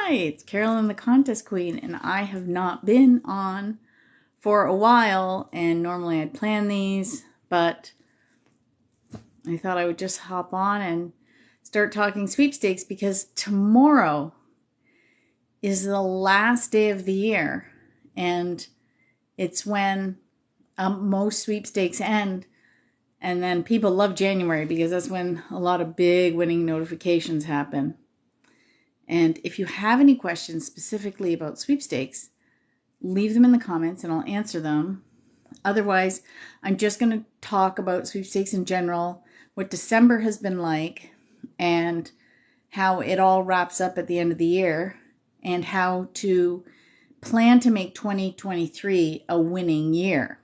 Hi, it's Carolyn the Contest Queen, and I have not been on for a while, and normally I'd plan these, but I thought I would just hop on and start talking sweepstakes because tomorrow is the last day of the year, and it's when most sweepstakes end, and then people love January because that's when a lot of big winning notifications happen. And if you have any questions specifically about sweepstakes, leave them in the comments and I'll answer them. Otherwise, I'm just going to talk about sweepstakes in general, what December has been like, and how it all wraps up at the end of the year, and how to plan to make 2023 a winning year.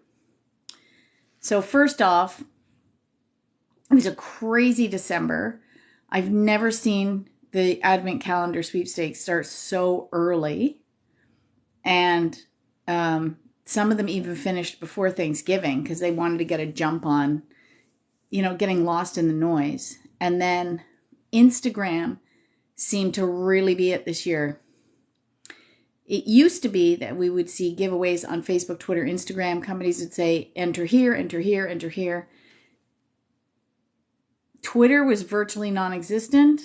So first off, it was a crazy December. I've never seen the Advent calendar sweepstakes start so early, and some of them even finished before Thanksgiving because they wanted to get a jump on, getting lost in the noise. And then Instagram seemed to really be it this year. It used to be that we would see giveaways on Facebook, Twitter, Instagram. Companies would say, enter here, enter here, enter here. Twitter was virtually non-existent.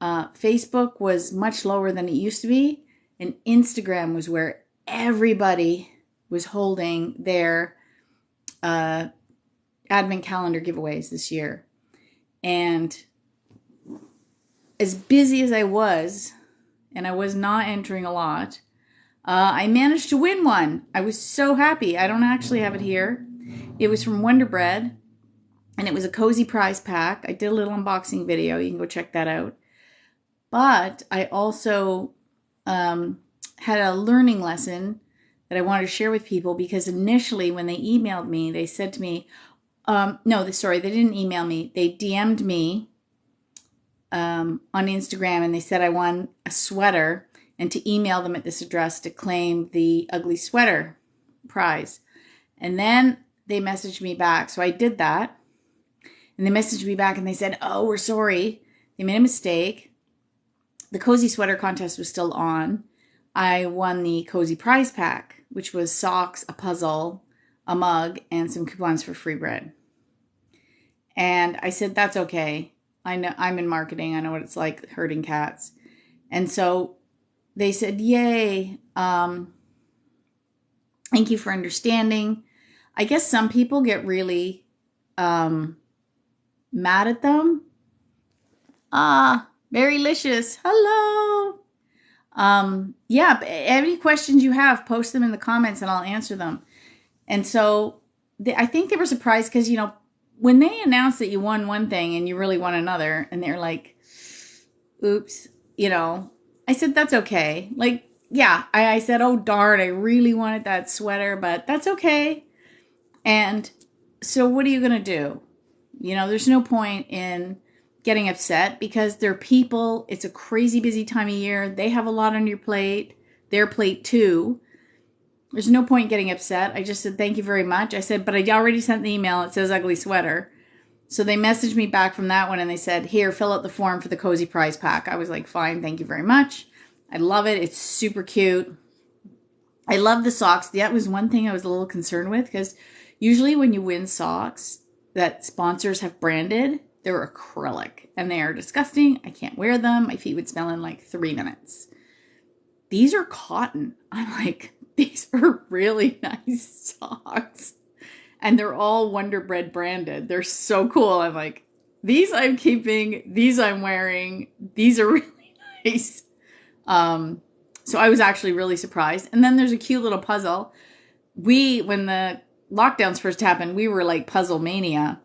Facebook was much lower than it used to be, and Instagram was where everybody was holding their Advent calendar giveaways this year. And as busy as I was, and I was not entering a lot, I managed to win one. I was so happy. I don't actually have it here. It was from Wonder Bread, and it was a cozy prize pack. I did a little unboxing video. You can go check that out. But I also had a learning lesson that I wanted to share with people, because initially when they emailed me, they said to me, they didn't email me. They DM'd me on Instagram, and they said I won a sweater and to email them at this address to claim the ugly sweater prize. And then they messaged me back. So I did that. And they messaged me back and they said, oh, we're sorry. They made a mistake. The cozy sweater contest was still on. I won the cozy prize pack, which was socks, a puzzle, a mug, and some coupons for free bread. And I said, that's okay. I know I'm in marketing. I know what it's like herding cats. And so they said, yay. Thank you for understanding. I guess some people get really mad at them. Marylicious. Hello. Any questions you have, post them in the comments and I'll answer them. And so I think they were surprised because, when they announced that you won one thing and you really won another, and they're like, oops, I said, that's okay. I said, oh, darn, I really wanted that sweater, but that's okay. And so what are you going to do? There's no point in getting upset because they're people. It's a crazy busy time of year. They have a lot on their plate too. There's no point getting upset. I just said, thank you very much. I said, but I already sent the email. It says ugly sweater. So they messaged me back from that one and they said, here, fill out the form for the cozy prize pack. I was like, fine, thank you very much. I love it. It's super cute. I love the socks. That was one thing I was a little concerned with, because usually when you win socks that sponsors have branded, they're acrylic and they are disgusting. I can't wear them. My feet would smell in like 3 minutes. These are cotton. I'm like, these are really nice socks. And they're all Wonder Bread branded. They're so cool. I'm like, these I'm keeping. These I'm wearing. These are really nice. So I was actually really surprised. And then there's a cute little puzzle. When the lockdowns first happened, we were like puzzle mania.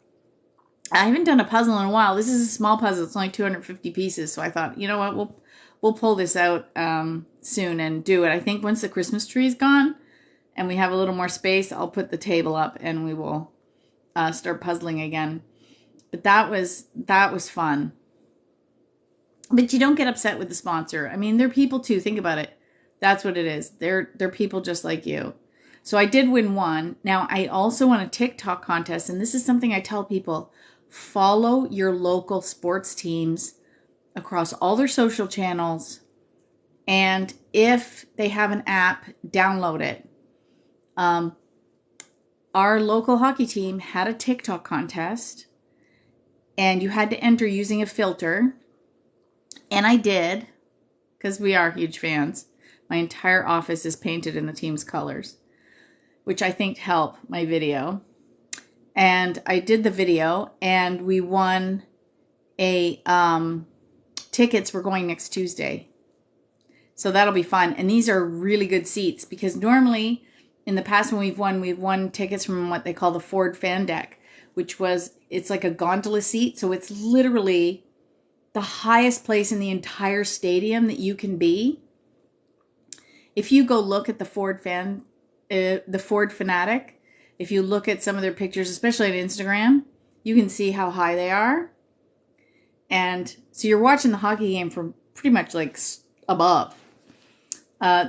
I haven't done a puzzle in a while. This is a small puzzle. It's only 250 pieces. So I thought, you know what, we'll pull this out soon and do it. I think once the Christmas tree is gone and we have a little more space, I'll put the table up and we will start puzzling again. But that was fun. But you don't get upset with the sponsor. I mean, they're people too. Think about it. That's what it is. They're people just like you. So I did win one. Now, I also won a TikTok contest, and this is something I tell people. Follow your local sports teams across all their social channels. And if they have an app, download it. Our local hockey team had a TikTok contest, and you had to enter using a filter. And I did, because we are huge fans. My entire office is painted in the team's colors, which I think helped my video. And I did the video, and we won a tickets. We're going next Tuesday. So that'll be fun. And these are really good seats, because normally in the past when we've won tickets from what they call the Ford Fan Deck, it's like a gondola seat. So it's literally the highest place in the entire stadium that you can be. If you go look at the Ford Fanatic, if you look at some of their pictures, especially on Instagram, you can see how high they are. And so you're watching the hockey game from pretty much like above.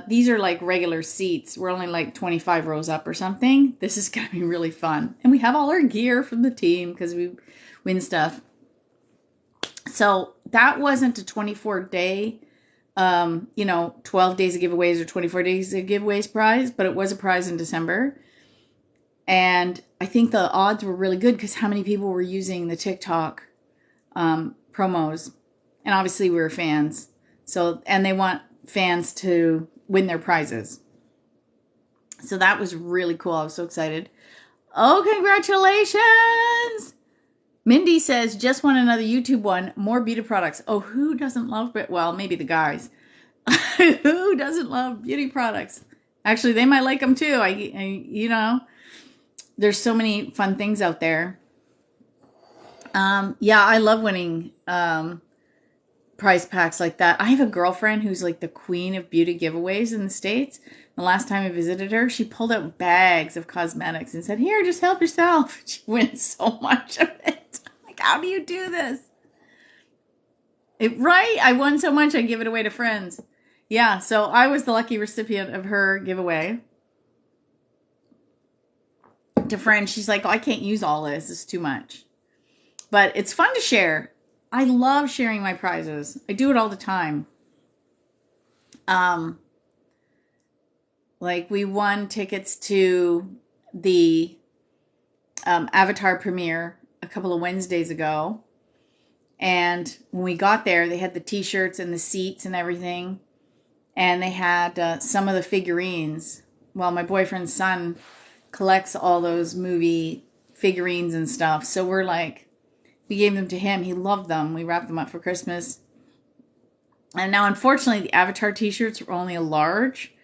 These are like regular seats. We're only like 25 rows up or something. This is going to be really fun. And we have all our gear from the team because we win stuff. So that wasn't a 24-day, 12 days of giveaways or 24 days of giveaways prize, but it was a prize in December. And I think the odds were really good because how many people were using the TikTok promos. And obviously we were fans. And they want fans to win their prizes. So that was really cool. I was so excited. Oh, congratulations! Mindy says, just want another YouTube one. More beauty products. Oh, who doesn't love it? Well, maybe the guys. Who doesn't love beauty products? Actually, they might like them too. There's so many fun things out there. I love winning prize packs like that. I have a girlfriend who's like the queen of beauty giveaways in the States. The last time I visited her, she pulled out bags of cosmetics and said, here, just help yourself. She wins so much of it. Like, how do you do this? Right? I won so much, I give it away to friends. Yeah, so I was the lucky recipient of her giveaway. To friends, she's like, oh, I can't use all this. It's too much. But it's fun to share. I love sharing my prizes. I do it all the time. Like we won tickets to the Avatar premiere a couple of Wednesdays ago. And when we got there, they had the t-shirts and the seats and everything. And they had some of the figurines. Well, my boyfriend's son collects all those movie figurines and stuff. So we gave them to him. He loved them. We wrapped them up for Christmas. And now, unfortunately, the Avatar t-shirts were only a large.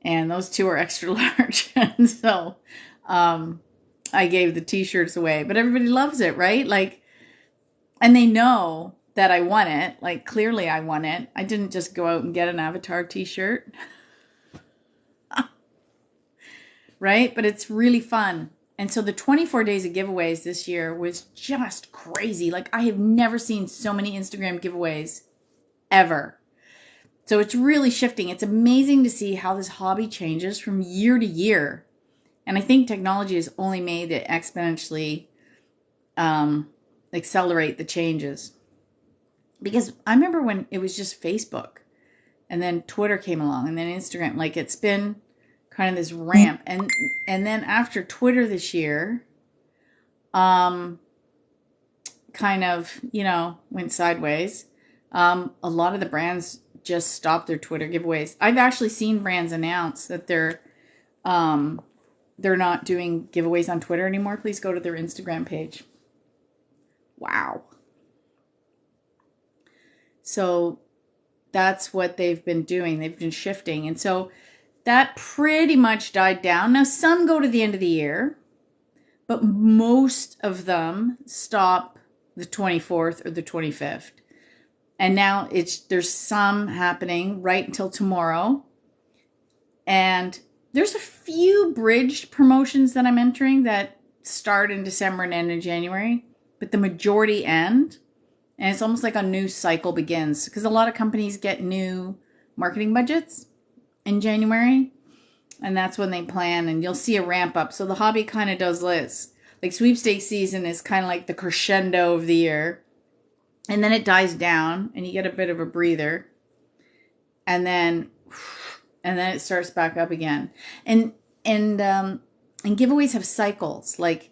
And those two are extra large. And so I gave the t-shirts away. But everybody loves it, right? And they know that I won it. Clearly I won it. I didn't just go out and get an Avatar t-shirt. Right? But it's really fun. And so the 24 days of giveaways this year was just crazy. I have never seen so many Instagram giveaways ever. So it's really shifting. It's amazing to see how this hobby changes from year to year. And I think technology has only made it exponentially accelerate the changes. Because I remember when it was just Facebook and then Twitter came along and then Instagram. It's been kind of this ramp. And then after Twitter this year, kind of, went sideways. A lot of the brands just stopped their Twitter giveaways. I've actually seen brands announce that they're not doing giveaways on Twitter anymore. Please go to their Instagram page. Wow. So that's what they've been doing. They've been shifting. And so that pretty much died down. Now, some go to the end of the year, but most of them stop the 24th or the 25th. And now there's some happening right until tomorrow. And there's a few bridged promotions that I'm entering that start in December and end in January, but the majority end. And it's almost like a new cycle begins because a lot of companies get new marketing budgets in January. And that's when they plan, and you'll see a ramp up. So the hobby kind of does this. Sweepstakes season is kind of like the crescendo of the year. And then it dies down and you get a bit of a breather. and then it starts back up again. And giveaways have cycles. Like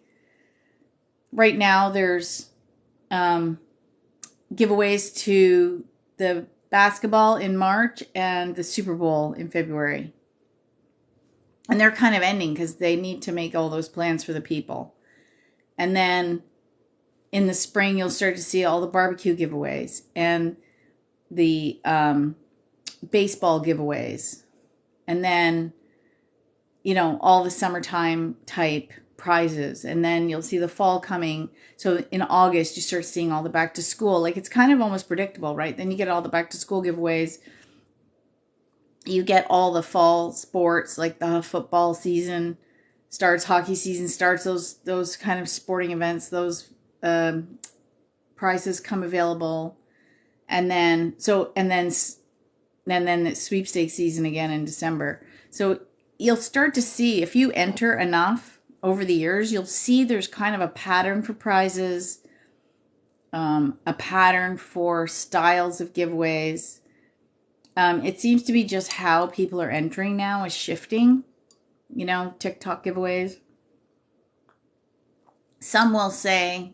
right now, there's giveaways to the basketball in March and the Super Bowl in February. And they're kind of ending because they need to make all those plans for the people. And then in the spring, you'll start to see all the barbecue giveaways and the baseball giveaways. And then, you know, all the summertime type prizes. And then you'll see the fall coming. So in August, you start seeing all the back to school. Like, it's kind of almost predictable, right? Then you get all the back to school giveaways. You get all the fall sports, like the football season starts, hockey season starts, those kind of sporting events, those prizes come available. And then it's sweepstakes season again in December. So you'll start to see, if you enter enough over the years, you'll see there's kind of a pattern for prizes, a pattern for styles of giveaways. It seems to be just how people are entering now is shifting. You know, TikTok giveaways. Some will say,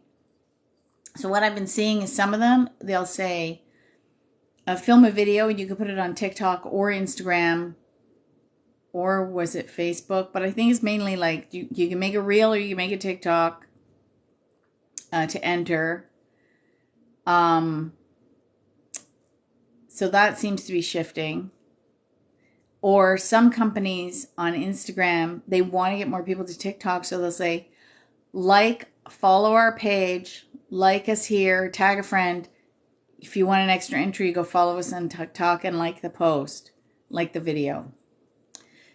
so what I've been seeing is some of them, they'll say, film a video and you can put it on TikTok or Instagram, or was it Facebook? But I think it's mainly like you can make a reel or you can make a TikTok to enter. So that seems to be shifting. Or some companies on Instagram, they want to get more people to TikTok. So they'll say, like, follow our page, like us here, tag a friend. If you want an extra entry, go follow us on TikTok and like the post, like the video.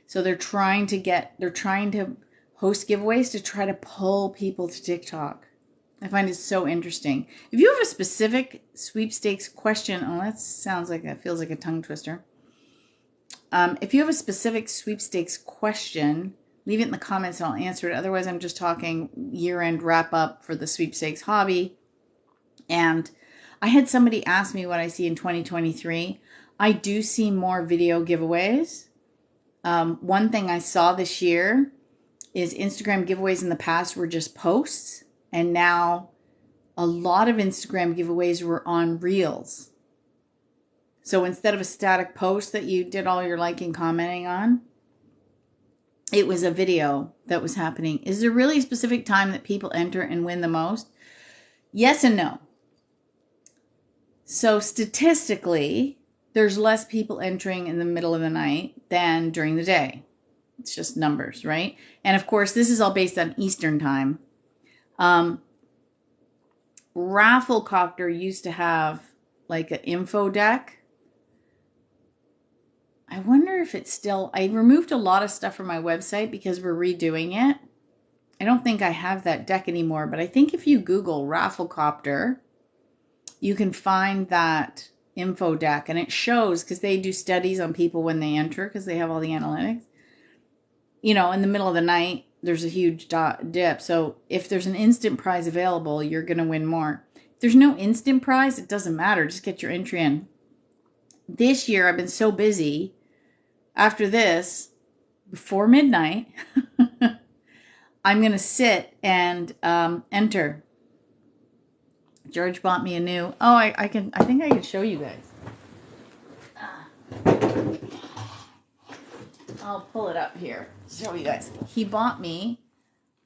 So they're trying to host giveaways to try to pull people to TikTok. I find it so interesting. If you have a specific sweepstakes question, feels like a tongue twister. If you have a specific sweepstakes question, leave it in the comments and I'll answer it. Otherwise, I'm just talking year-end wrap-up for the sweepstakes hobby. And I had somebody ask me what I see in 2023. I do see more video giveaways. One thing I saw this year is Instagram giveaways in the past were just posts. And now a lot of Instagram giveaways were on Reels. So instead of a static post that you did all your liking, commenting on, it was a video that was happening. Is there really a specific time that people enter and win the most? Yes and no. So statistically, there's less people entering in the middle of the night than during the day. It's just numbers, right? And of course, this is all based on Eastern time. Rafflecopter used to have like an info deck. I wonder if it's still, I removed a lot of stuff from my website because we're redoing it. I don't think I have that deck anymore, but I think if you Google Rafflecopter, you can find that info deck, and it shows, because they do studies on people when they enter, because they have all the analytics. You know, in the middle of the night, there's a huge dip. So if there's an instant prize available, you're going to win more. If there's no instant prize, it doesn't matter. Just get your entry in. This year, I've been so busy. After this, before midnight, I'm going to sit and enter. George bought me a new... Oh, I think I can show you guys. I'll pull it up here. Show you guys. He bought me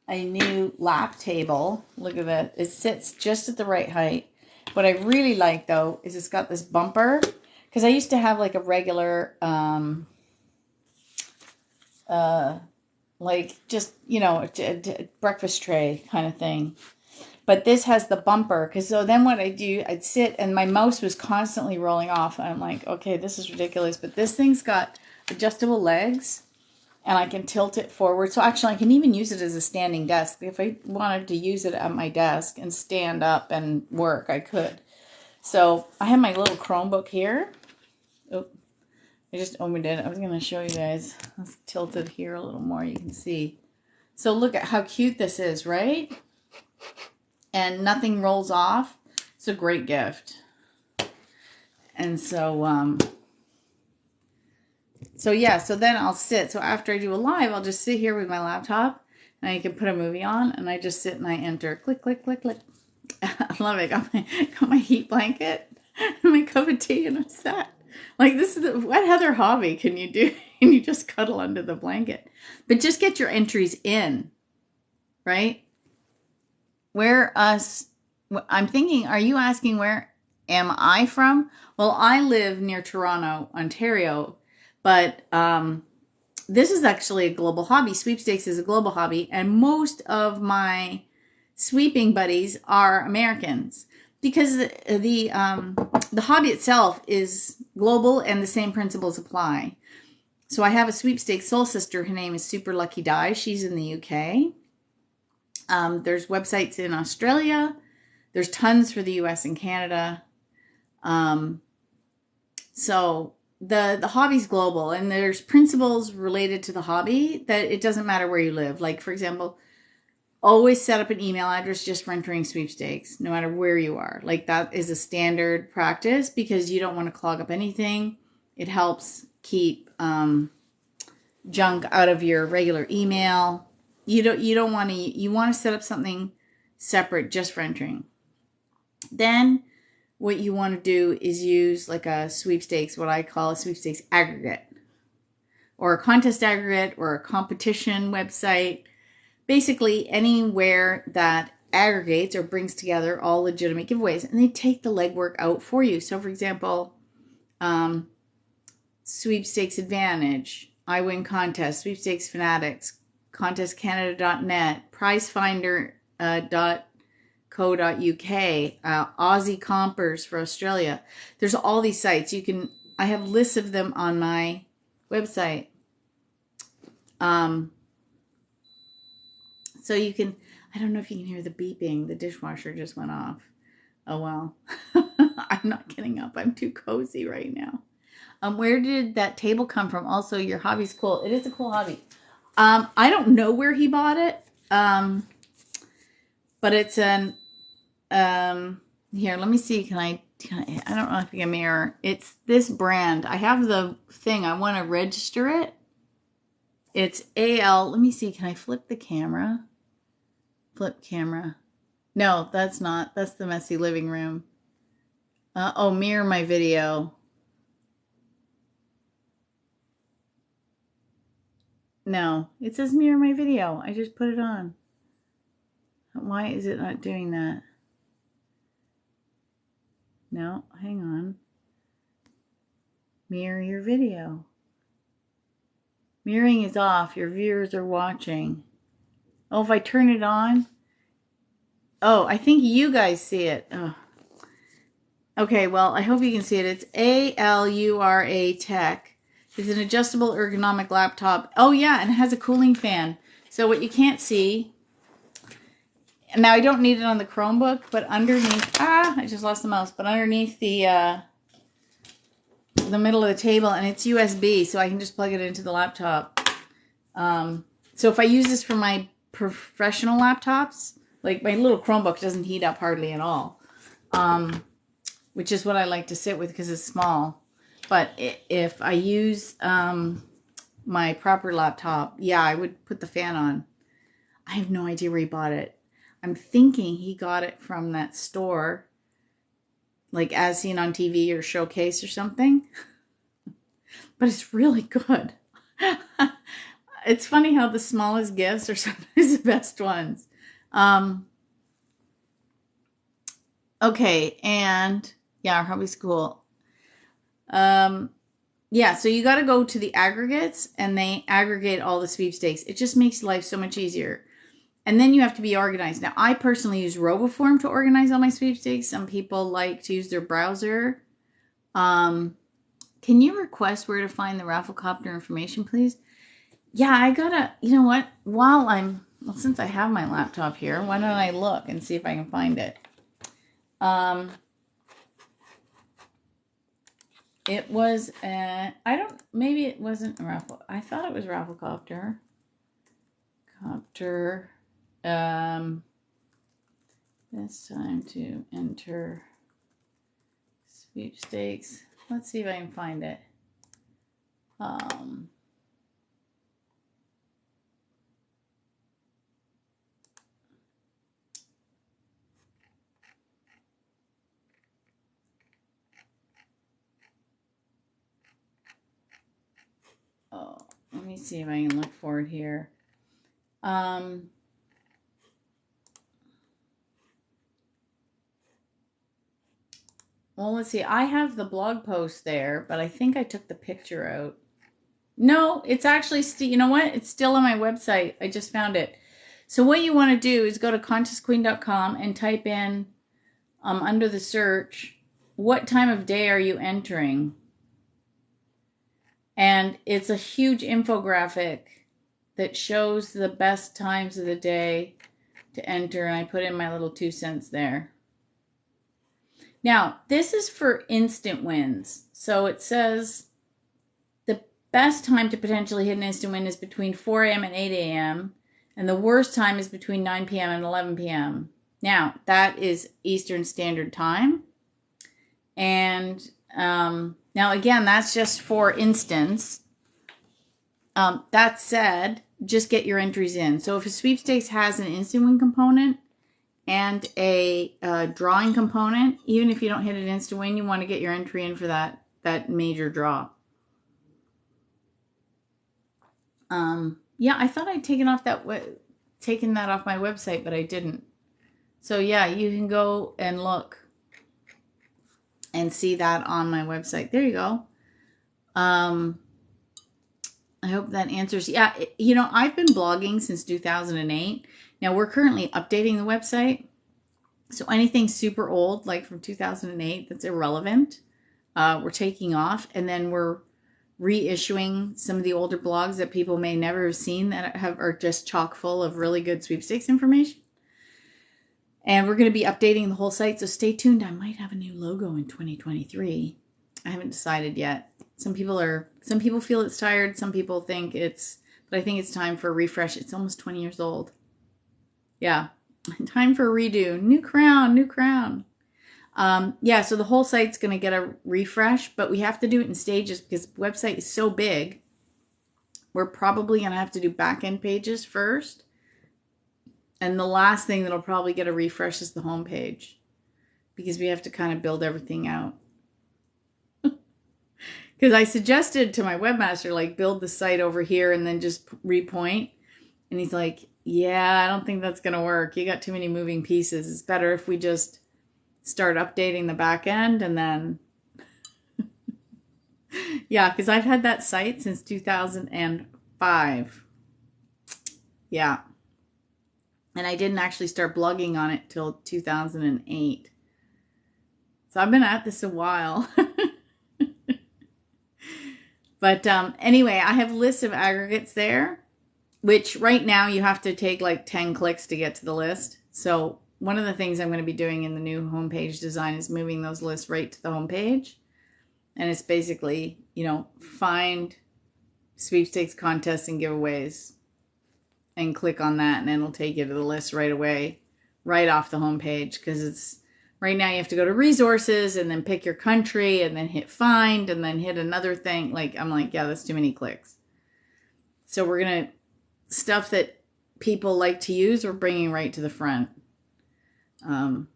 a new lap table. Look at that. It sits just at the right height. What I really like, though, is it's got this bumper. Because I used to have like a regular... like just, you know, a breakfast tray kind of thing. But this has the bumper, because so then what I do, I'd sit and my mouse was constantly rolling off. I'm like, okay, this is ridiculous. But this thing's got adjustable legs and I can tilt it forward. So actually I can even use it as a standing desk. If I wanted to use it at my desk and stand up and work, I could. So I have my little Chromebook here. Oh, I just opened it. I was going to show you guys. Let's tilt it here a little more. You can see. So look at how cute this is, right? And nothing rolls off. It's a great gift. And so, So yeah, so then I'll sit. So after I do a live, I'll just sit here with my laptop and I can put a movie on and I just sit and I enter. Click, click, click, click. I love it. Got my heat blanket and my cup of tea and I'm set. Like this is what other hobby can you do? And you just cuddle under the blanket. But just get your entries in, right? I'm thinking, are you asking where am I from? Well, I live near Toronto, Ontario, but this is actually a global hobby. Sweepstakes is a global hobby, and most of my sweeping buddies are Americans because the hobby itself is global and the same principles apply. So I have a sweepstakes soul sister. Her name is Super Lucky Die. She's in the UK. There's websites in Australia. There's tons for the US and Canada. So the hobby's global, and there's principles related to the hobby that it doesn't matter where you live. Like, for example, always set up an email address just for entering sweepstakes, no matter where you are. Like, that is a standard practice because you don't want to clog up anything. It helps keep junk out of your regular email. You want to set up something separate just for entering. Then what you want to do is use like a sweepstakes, what I call a sweepstakes aggregate, or a contest aggregate, or a competition website. Basically anywhere that aggregates or brings together all legitimate giveaways, and they take the legwork out for you. So for example, Sweepstakes Advantage, I Win Contest, Sweepstakes Fanatics, contestcanada.net, prizefinder.co.uk, Aussie Compers for Australia. There's all these sites. I have lists of them on my website. So you can, I don't know if you can hear the beeping. The dishwasher just went off. Oh, well. I'm not getting up. I'm too cozy right now. Where did that table come from? Also, your hobby's cool. It is a cool hobby. I don't know where he bought it. But it's here, let me see. I don't know if I can mirror. It's this brand. I have the thing. I want to register it. It's AL. Let me see. Can I flip the camera? Flip camera. No, that's not. That's the messy living room. Mirror my video. No, it says mirror my video. I just put it on. Why is it not doing that? No, hang on. Mirror your video. Mirroring is off. Your viewers are watching. Oh, if I turn it on. Oh, I think you guys see it. Oh. Okay, well, I hope you can see it. It's ALURA Tech. It's an adjustable ergonomic laptop. Oh, yeah, and it has a cooling fan. So what you can't see, and now I don't need it on the Chromebook, but underneath, I just lost the mouse, but underneath the middle of the table, and it's USB, so I can just plug it into the laptop. So if I use this for my professional laptops, like my little Chromebook doesn't heat up hardly at all, which is what I like to sit with because it's small. But if I use my proper laptop, yeah, I would put the fan on. I have no idea where he bought it. I'm thinking he got it from that store, like As Seen on TV or Showcase or something. But it's really good. It's funny how the smallest gifts are sometimes the best ones. Okay, and yeah, our hobby's cool. Yeah, so you got to go to the aggregates, and they aggregate all the sweepstakes. It just makes life so much easier. And then you have to be organized. Now, I personally use RoboForm to organize all my sweepstakes. Some people like to use their browser. Can you request where to find the Rafflecopter information, please? Yeah, I gotta, you know what? Since I have my laptop here, why don't I look and see if I can find it? It was, maybe it wasn't a Raffle. I thought it was Rafflecopter. It's time to enter sweepstakes. Let's see if I can find it. Um, oh, let me see if I can look for it here. Well, let's see. I have the blog post there, but I think I took the picture out. No, it's actually still, you know what? It's still on my website. I just found it. So what you want to do is go to contestqueen.com and type in under the search, what time of day are you entering? And it's a huge infographic that shows the best times of the day to enter. And I put in my little 2 cents there. Now, this is for instant wins. So it says the best time to potentially hit an instant win is between 4 a.m. and 8 a.m. And the worst time is between 9 p.m. and 11 p.m. Now, that is Eastern Standard Time. And now, again, that's just for instance. That said, just get your entries in. So if a sweepstakes has an instant win component and a drawing component, even if you don't hit an instant win, you want to get your entry in for that major draw. Yeah, I thought I'd taken that off my website, but I didn't. So yeah, you can go and look and see that on my website. There you go. I hope that answers. Yeah, you know, I've been blogging since 2008. Now we're currently updating the website. So anything super old, like from 2008, that's irrelevant, we're taking off. And then we're reissuing some of the older blogs that people may never have seen that are just chock full of really good sweepstakes information. And we're going to be updating the whole site, so stay tuned. I might have a new logo in 2023. I haven't decided yet. Some people feel it's tired. Some people think but I think it's time for a refresh. It's almost 20 years old. Yeah, time for a redo. New crown. Yeah, so the whole site's going to get a refresh, but we have to do it in stages because the website is so big. We're probably going to have to do back-end pages first. And the last thing that'll probably get a refresh is the homepage because we have to kind of build everything out. Because I suggested to my webmaster, like, build the site over here and then just repoint. And he's like, yeah, I don't think that's going to work. You got too many moving pieces. It's better if we just start updating the back end and then... Yeah, because I've had that site since 2005. Yeah. And I didn't actually start blogging on it till 2008. So I've been at this a while. But anyway, I have lists of aggregates there, which right now you have to take like 10 clicks to get to the list. So one of the things I'm going to be doing in the new homepage design is moving those lists right to the homepage. And it's basically, you know, find sweepstakes, contests, and giveaways. And click on that, and it'll take you to the list right away, right off the homepage. Because it's right now you have to go to resources and then pick your country and then hit find and then hit another thing. Like, I'm like, yeah, that's too many clicks. So we're gonna stuff that people like to use, we're bringing right to the front. You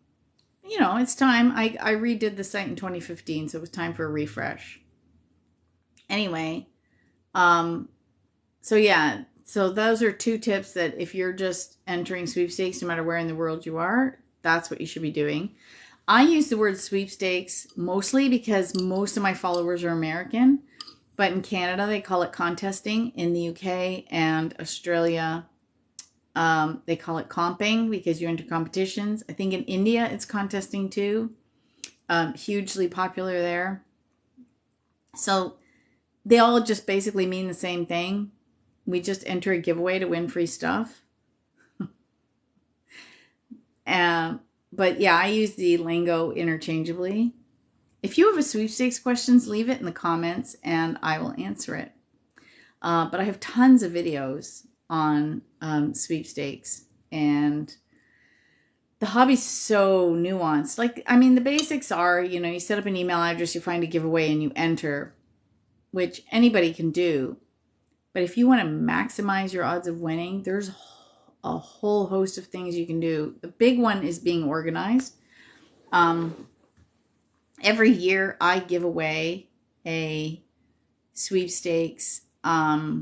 know, it's time. I redid the site in 2015, so it was time for a refresh. Anyway, so yeah. So those are 2 tips that if you're just entering sweepstakes, no matter where in the world you are, that's what you should be doing. I use the word sweepstakes mostly because most of my followers are American, but in Canada, they call it contesting. In the UK and Australia, they call it comping because you enter competitions. I think in India, it's contesting too. Hugely popular there. So they all just basically mean the same thing. We just enter a giveaway to win free stuff. But yeah, I use the lingo interchangeably. If you have a sweepstakes questions, leave it in the comments and I will answer it. But I have tons of videos on sweepstakes, and the hobby's so nuanced. Like, I mean, the basics are, you know, you set up an email address, you find a giveaway, and you enter. which anybody can do. But if you want to maximize your odds of winning, there's a whole host of things you can do. The big one is being organized. Every year I give away a sweepstakes, a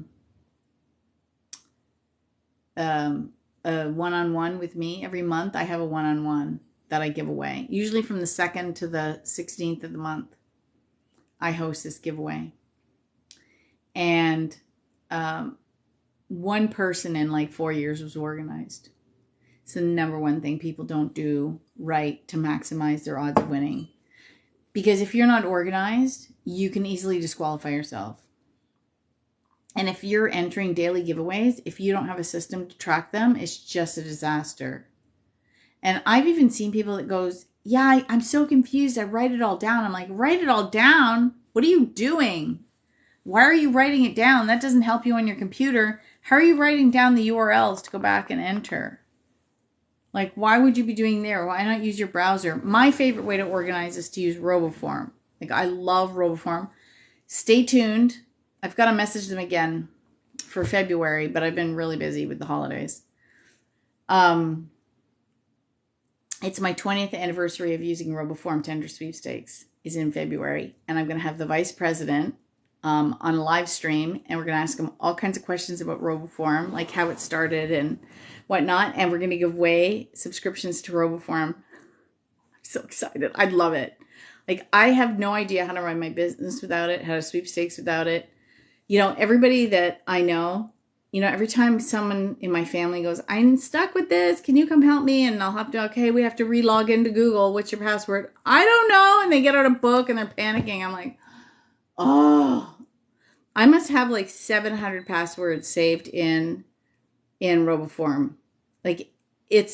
one-on-one with me. Every month I have a one-on-one that I give away. Usually from the 2nd to the 16th of the month, I host this giveaway. And one person in like 4 years was organized. It's the number one thing people don't do right to maximize their odds of winning. Because if you're not organized, you can easily disqualify yourself. And if you're entering daily giveaways, if you don't have a system to track them, it's just a disaster. And I've even seen people that goes, yeah, I'm so confused. I write it all down. I'm like, write it all down? What are you doing? Why are you writing it down? That doesn't help you on your computer. How are you writing down the URLs to go back and enter? Like, why would you be doing there? Why not use your browser? My favorite way to organize is to use RoboForm. Like, I love RoboForm. Stay tuned. I've got to message them again for February, but I've been really busy with the holidays. It's my 20th anniversary of using RoboForm to enter sweepstakes is in February. And I'm going to have the vice president on a live stream, and we're going to ask him all kinds of questions about RoboForm, like how it started and whatnot. And we're going to give away subscriptions to RoboForm. I'm so excited. I love it. Like, I have no idea how to run my business without it, how to sweepstakes without it. You know, everybody that I know, you know, every time someone in my family goes, I'm stuck with this, can you come help me? And I'll have to, okay, we have to re-log into Google. What's your password? I don't know. And they get out a book and they're panicking. I'm like, oh, I must have like 700 passwords saved in RoboForm. Like, and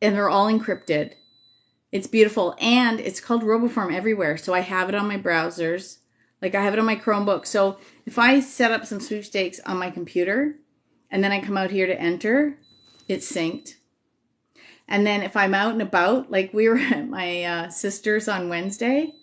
they're all encrypted. It's beautiful. And it's called RoboForm everywhere. So I have it on my browsers. Like, I have it on my Chromebook. So if I set up some sweepstakes on my computer and then I come out here to enter, it's synced. And then if I'm out and about, like we were at my sister's on Wednesday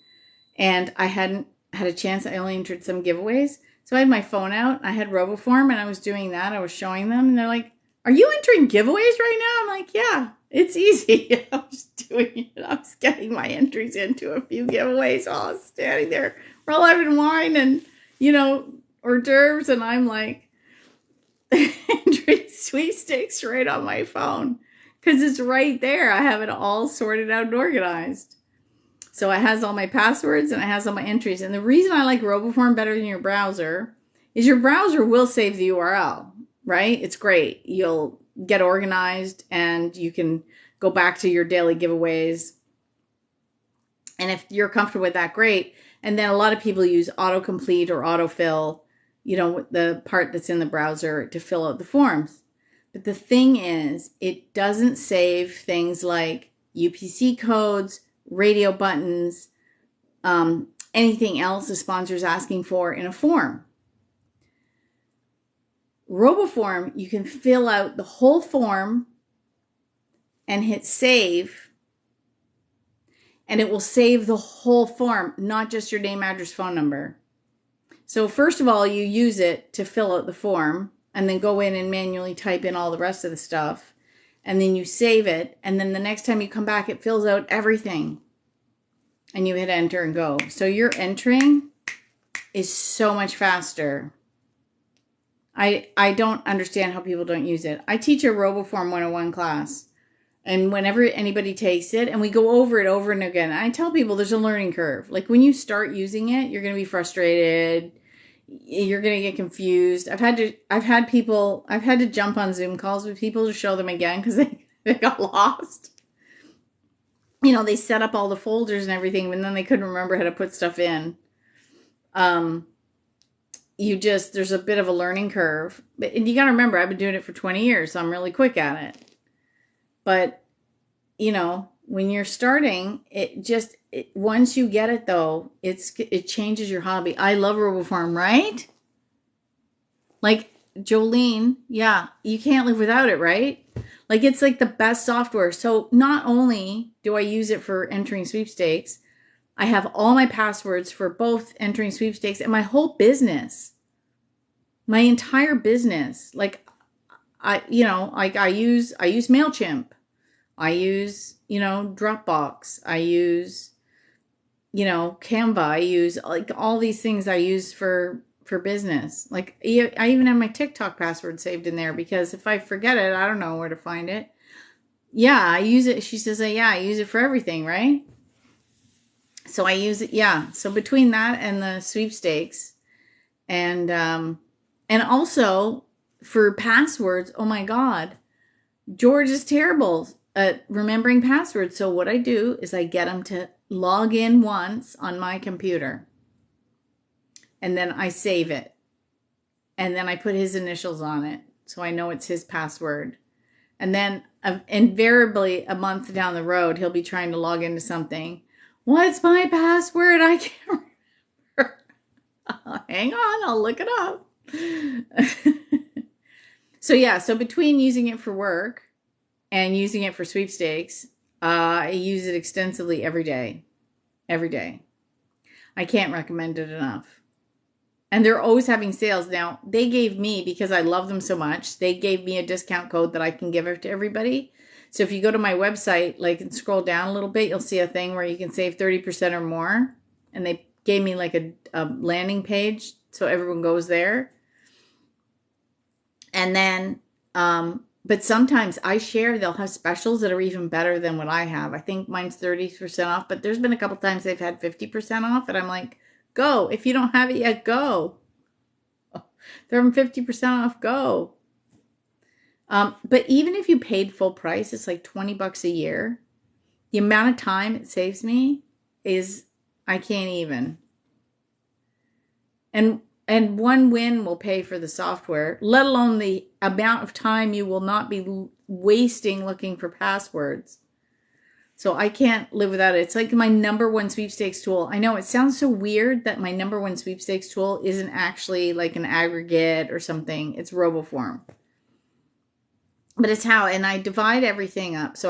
and I hadn't had a chance, I only entered some giveaways. So I had my phone out, I had RoboForm, and I was doing that. I was showing them, and they're like, are you entering giveaways right now? I'm like, yeah, it's easy. I was doing it. I was getting my entries into a few giveaways while I was standing there. We're all having wine and, you know, hors d'oeuvres, and I'm like entering sweepstakes right on my phone because it's right there. I have it all sorted out and organized. So it has all my passwords and it has all my entries. And the reason I like RoboForm better than your browser is your browser will save the URL, right? It's great. You'll get organized and you can go back to your daily giveaways. And if you're comfortable with that, great. And then a lot of people use autocomplete or autofill, you know, the part that's in the browser to fill out the forms. But the thing is, it doesn't save things like UPC codes, radio buttons, anything else the sponsor's asking for in a form. RoboForm, you can fill out the whole form and hit save, and it will save the whole form, not just your name, address, phone number. So first of all, you use it to fill out the form and then go in and manually type in all the rest of the stuff. And then you save it. And then the next time you come back, it fills out everything. And you hit enter and go. So your entering is so much faster. I don't understand how people don't use it. I teach a RoboForm 101 class. And whenever anybody takes it, and we go over it over and again, I tell people there's a learning curve. Like, when you start using it, you're going to be frustrated. You're going to get confused. I've had to jump on Zoom calls with people to show them again because they got lost. You know, they set up all the folders and everything, and then they couldn't remember how to put stuff in. There's a bit of a learning curve. And you got to remember, I've been doing it for 20 years, so I'm really quick at it. But, you know, when you're starting, once you get it, though, it changes your hobby. I love RoboForm, right? Like, Jolene, yeah, you can't live without it, right? Like, it's like the best software. So not only do I use it for entering sweepstakes, I have all my passwords for both entering sweepstakes and my whole business. My entire business. Like I use MailChimp. I use, Dropbox. I use, Canva. I use like all these things I use for business. Like I even have my TikTok password saved in there because if I forget it, I don't know where to find it. Yeah, I use it. She says, yeah, I use it for everything, right? So I use it. Yeah. So between that and the sweepstakes and also for passwords, oh my God, George is terrible at remembering passwords. So what I do is I get him to log in once on my computer and then I save it. And then I put his initials on it so I know it's his password. And then invariably a month down the road, he'll be trying to log into something. What's my password? I can't remember. Hang on, I'll look it up. So between using it for work and using it for sweepstakes, I use it extensively every day. Every day. I can't recommend it enough. And they're always having sales. Now, they gave me, because I love them so much, they gave me a discount code that I can give it to everybody. So if you go to my website, like, and scroll down a little bit, you'll see a thing where you can save 30% or more. And they gave me like a landing page so everyone goes there. And then, but sometimes I share, they'll have specials that are even better than what I have. I think mine's 30% off, but there's been a couple times they've had 50% off. And I'm like, go. If you don't have it yet, go. They're on 50% off, go. But even if you paid full price, it's like $20 a year. The amount of time it saves me is, I can't even. And one win will pay for the software, let alone the amount of time you will not be wasting looking for passwords. So I can't live without it. It's like my number one sweepstakes tool. I know it sounds so weird that my number one sweepstakes tool isn't actually like an aggregate or something. It's RoboForm. But it's how, and I divide everything up. So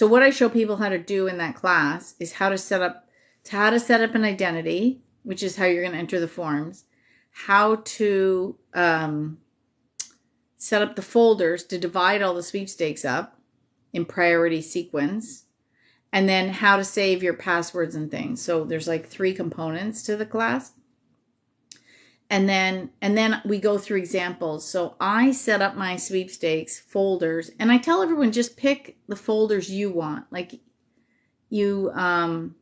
what I show people how to do in that class is how to set up an identity, which is how you're going to enter the forms, how to set up the folders to divide all the sweepstakes up in priority sequence, and then how to save your passwords and things. So there's like 3 components to the class. And then we go through examples. So I set up my sweepstakes folders and I tell everyone just pick the folders you want. Like you don't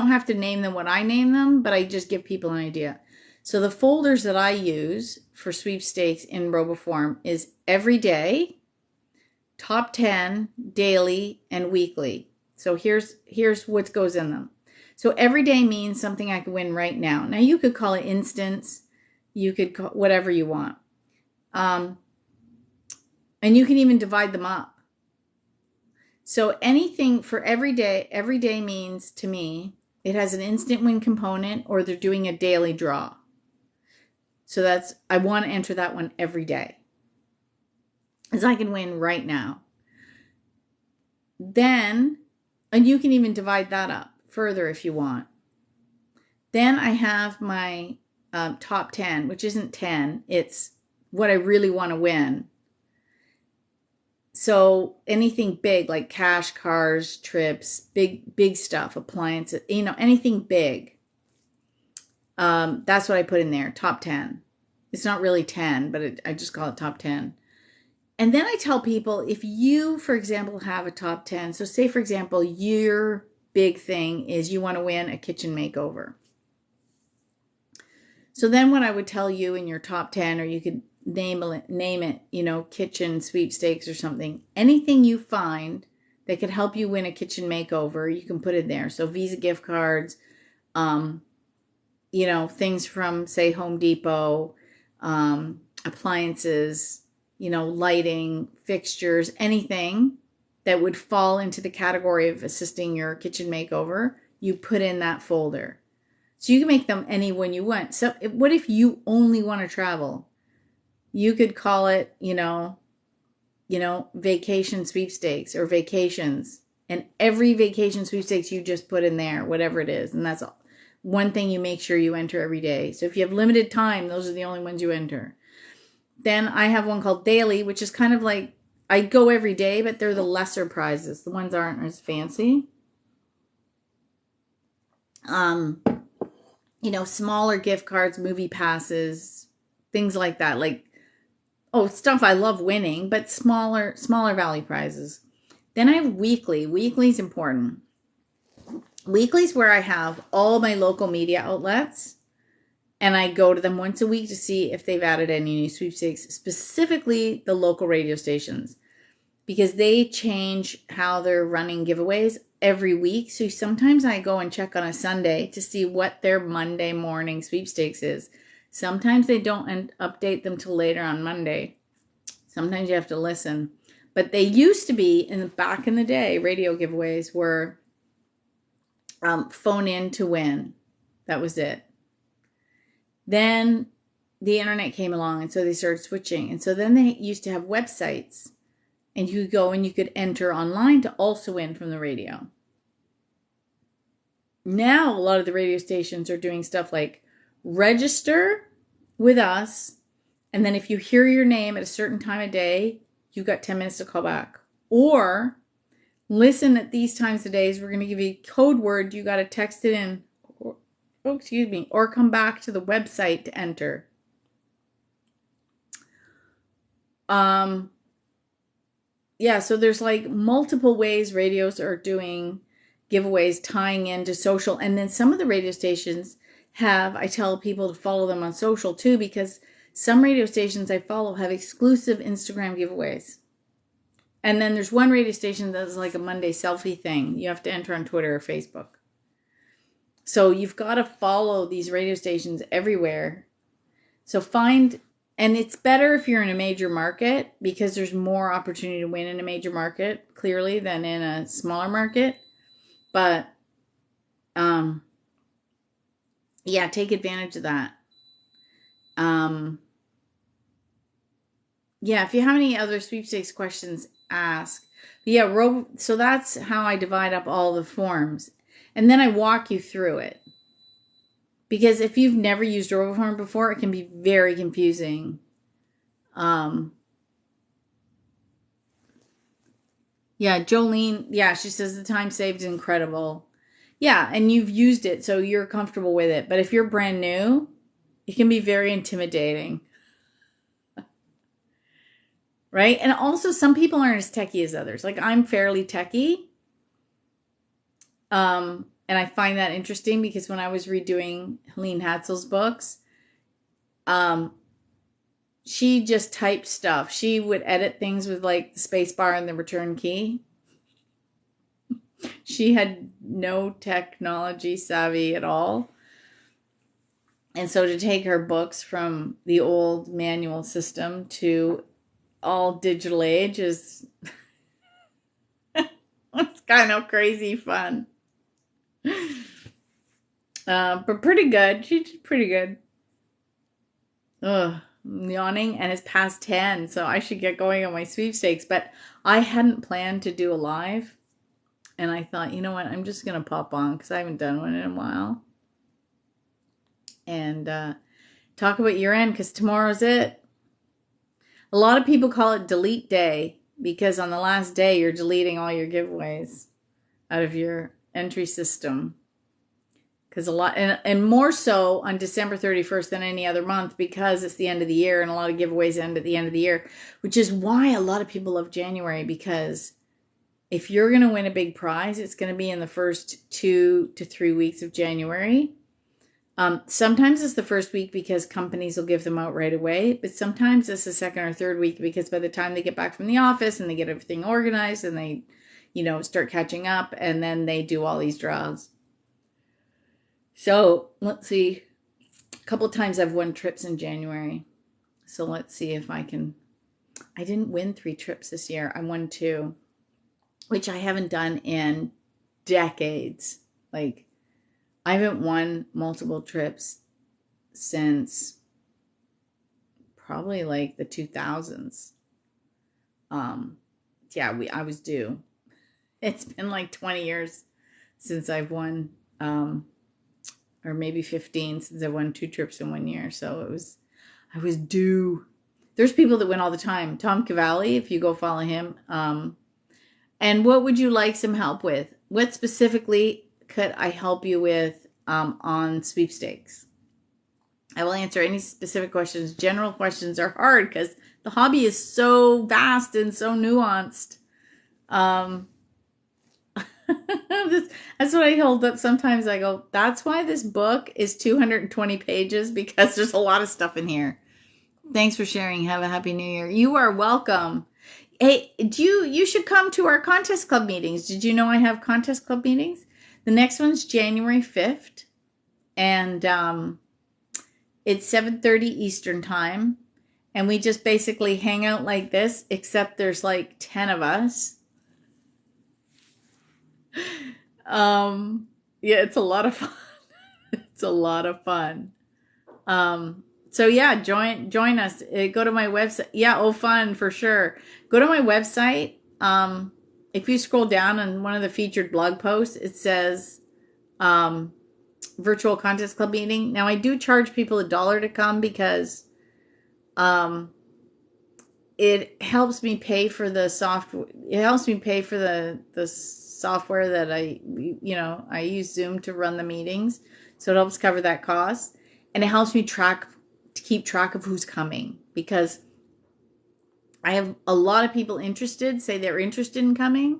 have to name them what I name them, but I just give people an idea. So the folders that I use for sweepstakes in RoboForm is everyday, top 10, daily, and weekly. So here's what goes in them. So everyday means something I can win right now. Now you could call it instance, you could call whatever you want. And you can even divide them up. So anything for every day means to me, it has an instant win component or they're doing a daily draw. So I want to enter that one every day. Because I can win right now. Then, and you can even divide that up further if you want. Then I have my top 10, which isn't 10. It's what I really want to win. So anything big like cash, cars, trips, big stuff, appliances, anything big. That's what I put in there, top 10. It's not really 10, but I just call it top 10. And then I tell people, if you, for example, have a top 10, so say, for example, your big thing is you want to win a kitchen makeover. So then what I would tell you in your top 10, or you could name it, kitchen sweepstakes or something, anything you find that could help you win a kitchen makeover, you can put in there. So Visa gift cards, things from, say, Home Depot, appliances, lighting, fixtures, anything that would fall into the category of assisting your kitchen makeover, you put in that folder. So you can make them any one you want. So what if you only want to travel? You could call it, vacation sweepstakes or vacations. And every vacation sweepstakes you just put in there, whatever it is. And that's one thing you make sure you enter every day. So if you have limited time, those are the only ones you enter. Then I have one called daily, which is kind of like, I go every day, but they're the lesser prizes. The ones aren't as fancy. Smaller gift cards, movie passes, things like that. Like, stuff I love winning, but smaller value prizes. Then I have weekly. Weekly's important. Weekly's where I have all my local media outlets, and I go to them once a week to see if they've added any new sweepstakes, specifically the local radio stations, because they change how they're running giveaways every week. So sometimes I go and check on a Sunday to see what their Monday morning sweepstakes is. Sometimes they don't update them till later on Monday. Sometimes you have to listen. But they used to be, back in the day, radio giveaways were phone in to win. That was it. Then the internet came along, and so they started switching. And so then they used to have websites, and you could go and you could enter online to also win from the radio. Now a lot of the radio stations are doing stuff like register with us, and then if you hear your name at a certain time of day, you've got 10 minutes to call back. Or listen at these times of days, we're going to give you a code word, you got to text it in, or come back to the website to enter. So there's like multiple ways radios are doing giveaways tying into social. And then some of the radio stations I tell people to follow them on social too, because some radio stations I follow have exclusive Instagram giveaways. And then there's one radio station that's like a Monday selfie thing. You have to enter on Twitter or Facebook. So you've got to follow these radio stations everywhere. So and it's better if you're in a major market, because there's more opportunity to win in a major market, clearly, than in a smaller market. But, take advantage of that. If you have any other sweepstakes questions, ask. So that's how I divide up all the forms. And then I walk you through it. Because if you've never used RoboForm before, it can be very confusing. Jolene, she says the time saved is incredible. Yeah, and you've used it, so you're comfortable with it. But if you're brand new, it can be very intimidating. Right? And also, some people aren't as techie as others. Like, I'm fairly techie. And I find that interesting, because when I was redoing Helene Hatzel's books, she just typed stuff. She would edit things with like the space bar and the return key. She had no technology savvy at all. And so to take her books from the old manual system to all digital age is it's kind of crazy fun. But pretty good. She did pretty good. I'm yawning, and it's past 10, so I should get going on my sweepstakes. But I hadn't planned to do a live, and I thought, you know what, I'm just going to pop on because I haven't done one in a while. And talk about year end, because tomorrow's it. A lot of people call it delete day, because on the last day you're deleting all your giveaways out of your entry system. Because a lot, and more so on December 31st than any other month, because it's the end of the year, and a lot of giveaways end at the end of the year, which is why a lot of people love January, because if you're going to win a big prize, it's going to be in the first 2 to 3 weeks of January. Sometimes it's the first week because companies will give them out right away, but sometimes it's the second or third week, because by the time they get back from the office and they get everything organized and they, start catching up, and then they do all these draws. So let's see, a couple of times I've won trips in January. So let's see if I didn't win 3 trips this year. I won 2, which I haven't done in decades. Like, I haven't won multiple trips since probably like the 2000s. I was due. It's been like 20 years since I've won, or maybe 15 since I won 2 trips in 1 year. So I was due. There's people that win all the time. Tom Cavalli, if you go follow him. And what would you like some help with? What specifically could I help you with on sweepstakes? I will answer any specific questions. General questions are hard because the hobby is so vast and so nuanced. That's what I hold up. Sometimes I go, that's why this book is 220 pages, because there's a lot of stuff in here. Thanks for sharing. Have a happy new year. You are welcome. Hey, you should come to our contest club meetings. Did you know I have contest club meetings? The next one's January 5th, and it's 7:30 Eastern time, and we just basically hang out like this, except there's like 10 of us. Yeah, it's a lot of fun. It's a lot of fun. So yeah, join us. Go to my website. Yeah, oh, fun for sure. Go to my website. If you scroll down on one of the featured blog posts, it says virtual contest club meeting. Now I do charge people $1 to come because it helps me pay for the software. It helps me pay for the software that I use Zoom to run the meetings. So it helps cover that cost. And it helps me keep track of who's coming, because I have a lot of people say they're interested in coming.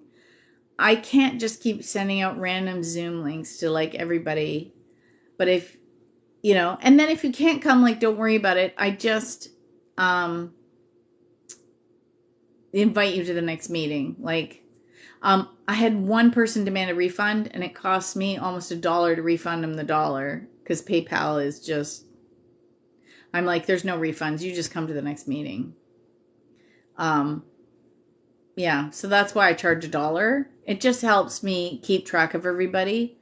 I can't just keep sending out random Zoom links to like everybody. But if, and then if you can't come, like, don't worry about it. I just invite you to the next meeting. Like, I had one person demand a refund, and it cost me almost $1 to refund them the $1, because PayPal is just, I'm like, there's no refunds. You just come to the next meeting. Yeah, so that's why I charge $1. It just helps me keep track of everybody,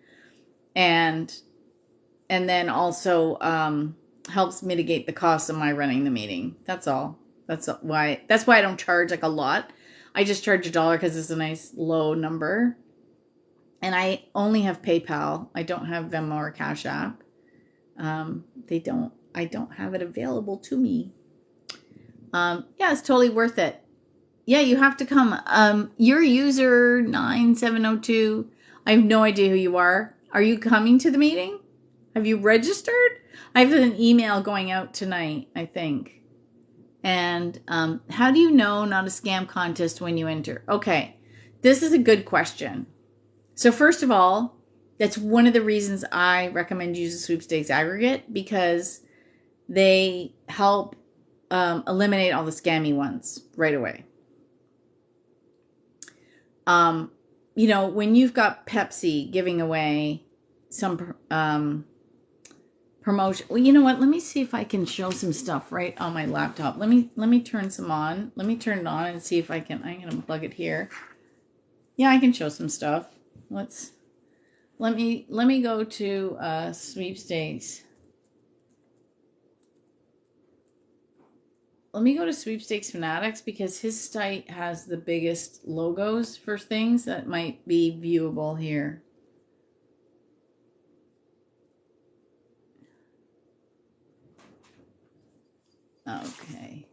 and then also helps mitigate the cost of my running the meeting. That's all. That's why I don't charge like a lot. I just charge $1 because it's a nice low number. And I only have PayPal. I don't have Venmo or Cash App. I don't have it available to me. Yeah, it's totally worth it. Yeah, you have to come. Your user 9702. I have no idea who you are. Are you coming to the meeting? Have you registered? I have an email going out tonight, I think. And how do you know not a scam contest when you enter? Okay, this is a good question. So first of all, that's one of the reasons I recommend use a sweepstakes aggregate, because they help eliminate all the scammy ones right away. When you've got Pepsi giving away some promotion. Well, you know what? Let me see if I can show some stuff right on my laptop. Let me turn some on. Let me turn it on and see if I can. I'm gonna plug it here. Yeah, I can show some stuff. Let me go to sweepstakes. Let me go to Sweepstakes Fanatics, because his site has the biggest logos for things that might be viewable here. Okay.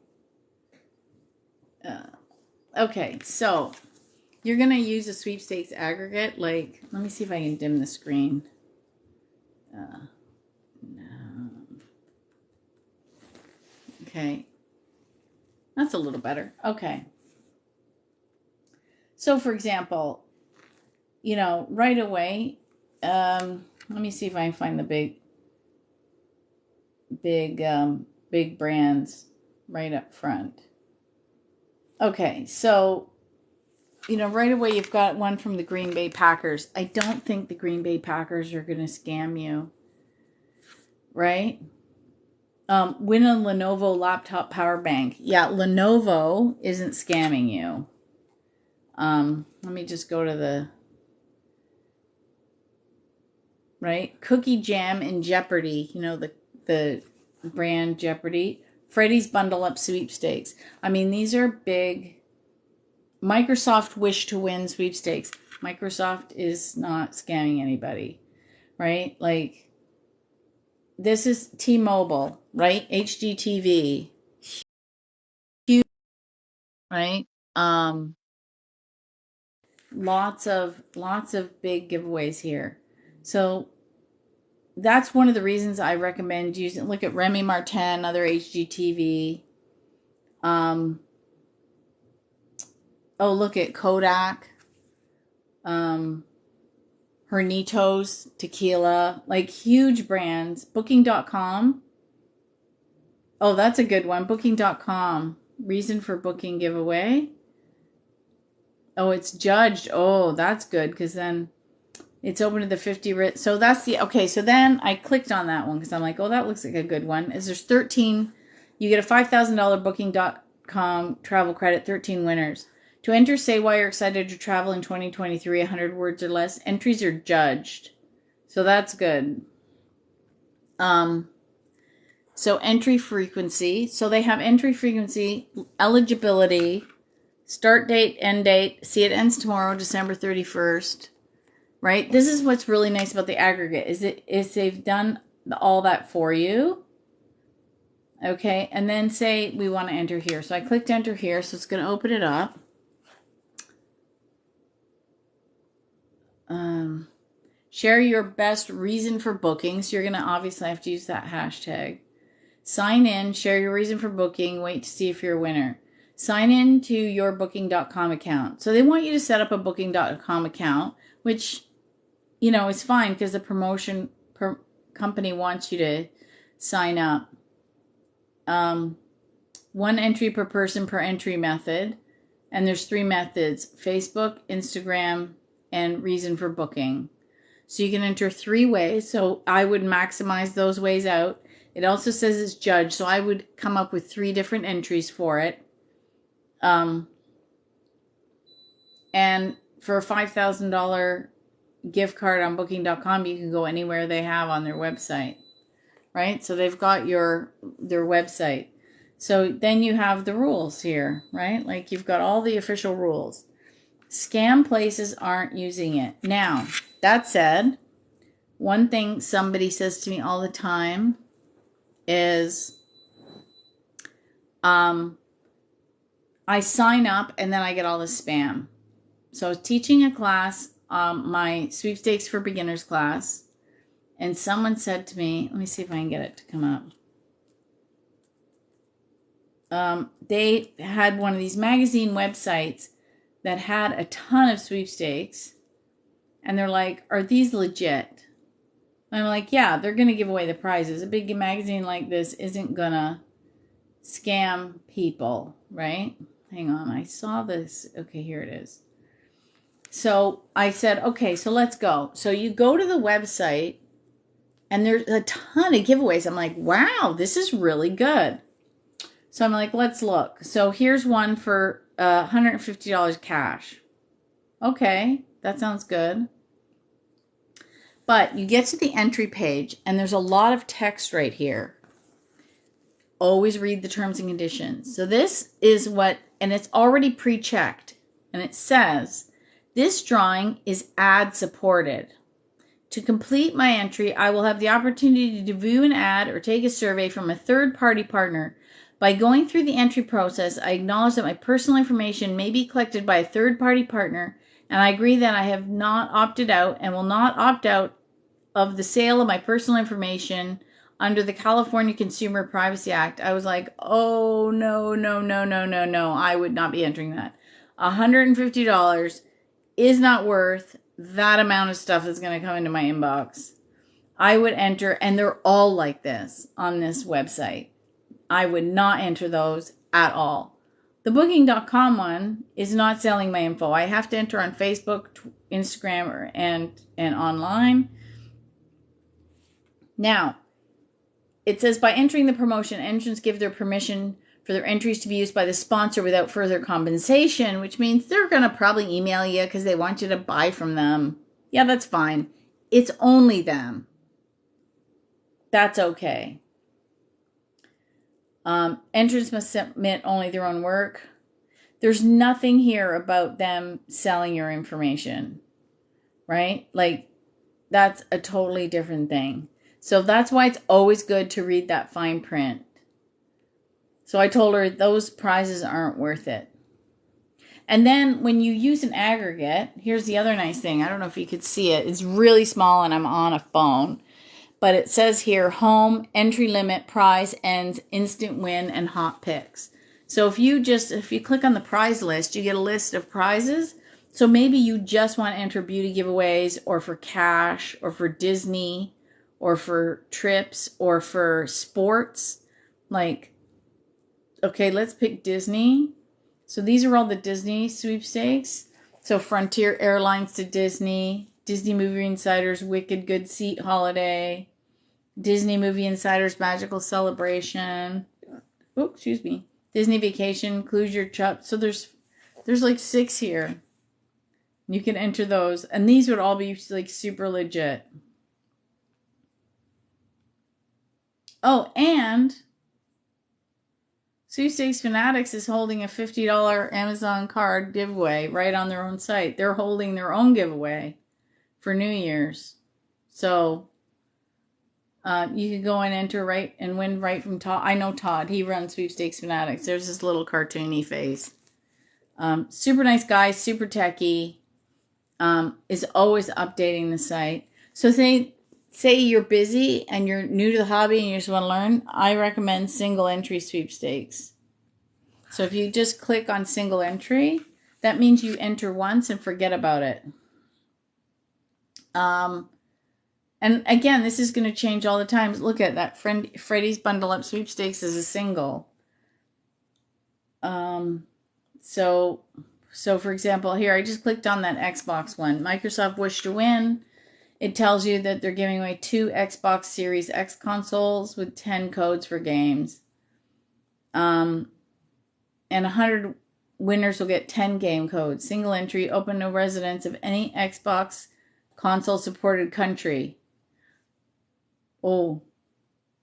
Okay, so you're going to use a sweepstakes aggregate. Like, let me see if I can dim the screen. No. Okay. That's a little better. Okay. So, for example, right away, let me see if I can find the big brands right up front. Okay, so, right away you've got one from the Green Bay Packers. I don't think the Green Bay Packers are going to scam you, right? Win a Lenovo laptop power bank. Yeah, Lenovo isn't scamming you. Let me just go to right? Cookie Jam in Jeopardy. The brand Jeopardy. Freddy's Bundle Up Sweepstakes. I mean, these are big. Microsoft Wish to Win sweepstakes. Microsoft is not scamming anybody, right? Like, this is T-Mobile, right? HDTV, huge, right? Lots of big giveaways here. So that's one of the reasons I recommend using. Look at Remy Martin, other HGTV. Oh, look at Kodak. Hornitos, Tequila, like huge brands. Booking.com. Oh, that's a good one. Booking.com. Reason for booking giveaway. Oh, it's judged. Oh, that's good, because then it's open to the 50. So that's the, okay, so then I clicked on that one because I'm like, oh, that looks like a good one. There's 13, you get a $5,000 Booking.com travel credit, 13 winners. To enter, say why you're excited to travel in 2023, 100 words or less. Entries are judged. So that's good. So entry frequency. So they have entry frequency, eligibility, start date, end date. See, it ends tomorrow, December 31st. Right? This is what's really nice about the aggregate, is they've done all that for you. Okay, and then say we want to enter here. So I clicked enter here, so it's going to open it up. Share your best reason for booking. So you're going to obviously have to use that hashtag. Sign in, share your reason for booking, wait to see if you're a winner. Sign in to your Booking.com account. So they want you to set up a Booking.com account, which, you know, is fine because the promotion company wants you to sign up. One entry per person per entry method. And there's 3 methods: Facebook, Instagram, and reason for booking. So you can enter 3 ways. So I would maximize those ways out. It also says it's judged. So I would come up with 3 different entries for it. And for a $5,000 gift card on Booking.com, you can go anywhere they have on their website, right? So they've got their website. So then you have the rules here, right? Like, you've got all the official rules. Scam places aren't using it. Now, that said, one thing somebody says to me all the time is, I sign up and then I get all this spam. So I was teaching a class, my Sweepstakes for Beginners class, and someone said to me, let me see if I can get it to come up. They had one of these magazine websites that had a ton of sweepstakes, and they're like, are these legit? I'm like, yeah, they're going to give away the prizes. A big magazine like this isn't going to scam people, right? Hang on, I saw this. Okay, here it is. So I said, okay, so let's go. So you go to the website, and there's a ton of giveaways. I'm like, wow, this is really good. So I'm like, let's look. So here's one for $150 cash. Okay, that sounds good. But you get to the entry page, and there's a lot of text right here. Always read the terms and conditions. So this is what, and it's already pre-checked. And it says, this drawing is ad supported. To complete my entry, I will have the opportunity to view an ad or take a survey from a third-party partner. By going through the entry process, I acknowledge that my personal information may be collected by a third-party partner, and I agree that I have not opted out and will not opt out of the sale of my personal information under the California Consumer Privacy Act. I was like, oh, no. I would not be entering that. $150 is not worth that amount of stuff that's going to come into my inbox. I would enter, and they're all like this on this website. I would not enter those at all. The Booking.com one is not selling my info. I have to enter on Facebook, Instagram, and online. Now, it says, by entering the promotion, entrants give their permission for their entries to be used by the sponsor without further compensation, which means they're going to probably email you because they want you to buy from them. Yeah, that's fine. It's only them. That's okay. Entrants must submit only their own work. There's nothing here about them selling your information. right? Like, that's a totally different thing. So that's why it's always good to read that fine print. So I told her those prizes aren't worth it. And then when you use an aggregate, here's the other nice thing. I don't know if you could see it. It's really small and I'm on a phone. But it says here, home, entry limit, prize, ends, instant win, and hot picks. So if you click on the prize list, you get a list of prizes. So maybe you just want to enter beauty giveaways, or for cash, or for Disney, or for trips, or for sports. Like, okay, let's pick Disney. So these are all the Disney sweepstakes. So Frontier Airlines to Disney, Disney Movie Insiders Wicked Good Seat Holiday, Disney Movie Insiders Magical Celebration. Oh, excuse me. Disney Vacation, Close Chup. So there's like 6 here. You can enter those. And these would all be like super legit. Oh, and Sweepstakes Fanatics is holding a $50 Amazon card giveaway right on their own site. They're holding their own giveaway for New Year's. So you can go and enter right and win right from Todd. I know Todd. He runs Sweepstakes Fanatics. There's this little cartoony face. Super nice guy, super techie. Is always updating the site. So say you're busy and you're new to the hobby and you just want to learn, I recommend single entry sweepstakes. So if you just click on single entry, that means you enter once and forget about it. And again, this is going to change all the time. Look at that. Freddy's Bundle Up Sweepstakes is a single. So for example, here I just clicked on that Xbox one. Microsoft Wish to Win. It tells you that they're giving away 2 Xbox Series X consoles with 10 codes for games. And 100 winners will get 10 game codes. Single entry, open to residents of any Xbox console supported country. Oh,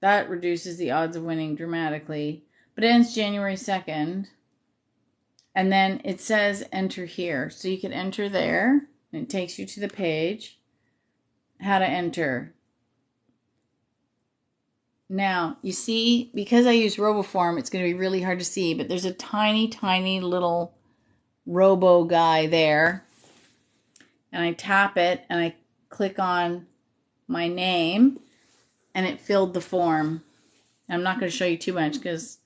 that reduces the odds of winning dramatically. But it ends January 2nd. And then it says enter here. So you can enter there. And it takes you to the page. How to enter. Now, you see, because I use RoboForm, it's going to be really hard to see, but there's a tiny, tiny little robo guy there. And I tap it, and I click on my name, and it filled the form. I'm not going to show you too much because,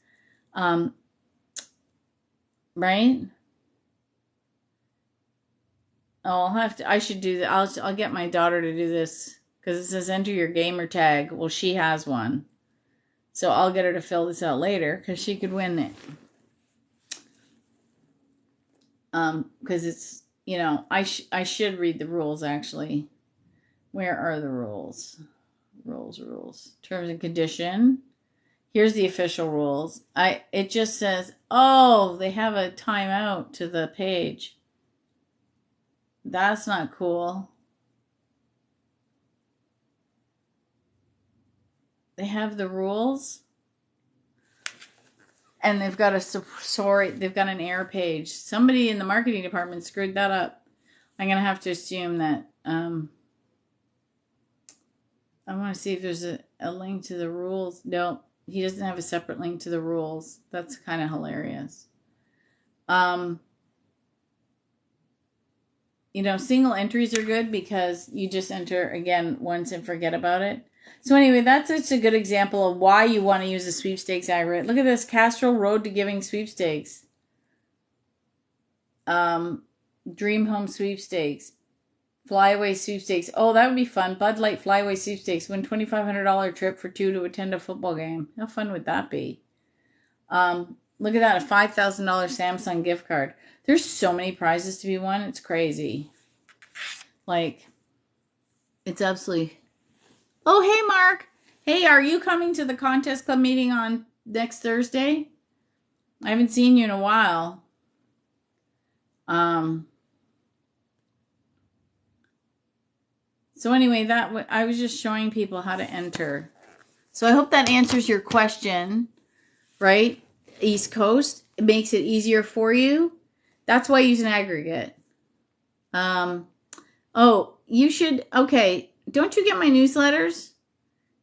right? Oh, I should do that. I'll get my daughter to do this because it says enter your gamer tag. Well, she has one. So I'll get her to fill this out later because she could win it. Because it's, I should read the rules actually. Where are the rules? Rules. Terms and condition. Here's the official rules. It just says, oh, they have a timeout to the page. That's not cool. They have the rules. And they've got they've got an error page. Somebody in the marketing department screwed that up. I'm going to have to assume that, I want to see if there's a link to the rules. No, he doesn't have a separate link to the rules. That's kind of hilarious. Single entries are good because you just enter again once and forget about it. So anyway, that's such a good example of why you want to use a sweepstakes aggregate. Look at this, Castrol Road to Giving sweepstakes. Dream Home sweepstakes. Flyaway sweepstakes. Oh, that would be fun. Bud Light Flyaway sweepstakes. Win $2,500 trip for 2 to attend a football game. How fun would that be? Look at that, a $5,000 Samsung gift card. There's so many prizes to be won. It's crazy. Like, it's absolutely... Oh, hey, Mark. Hey, are you coming to the Contest Club meeting on next Thursday? I haven't seen you in a while. So anyway, I was just showing people how to enter. So I hope that answers your question, right? East Coast, it makes it easier for you. That's why I use an aggregate. Oh, you should, okay, don't you get my newsletters?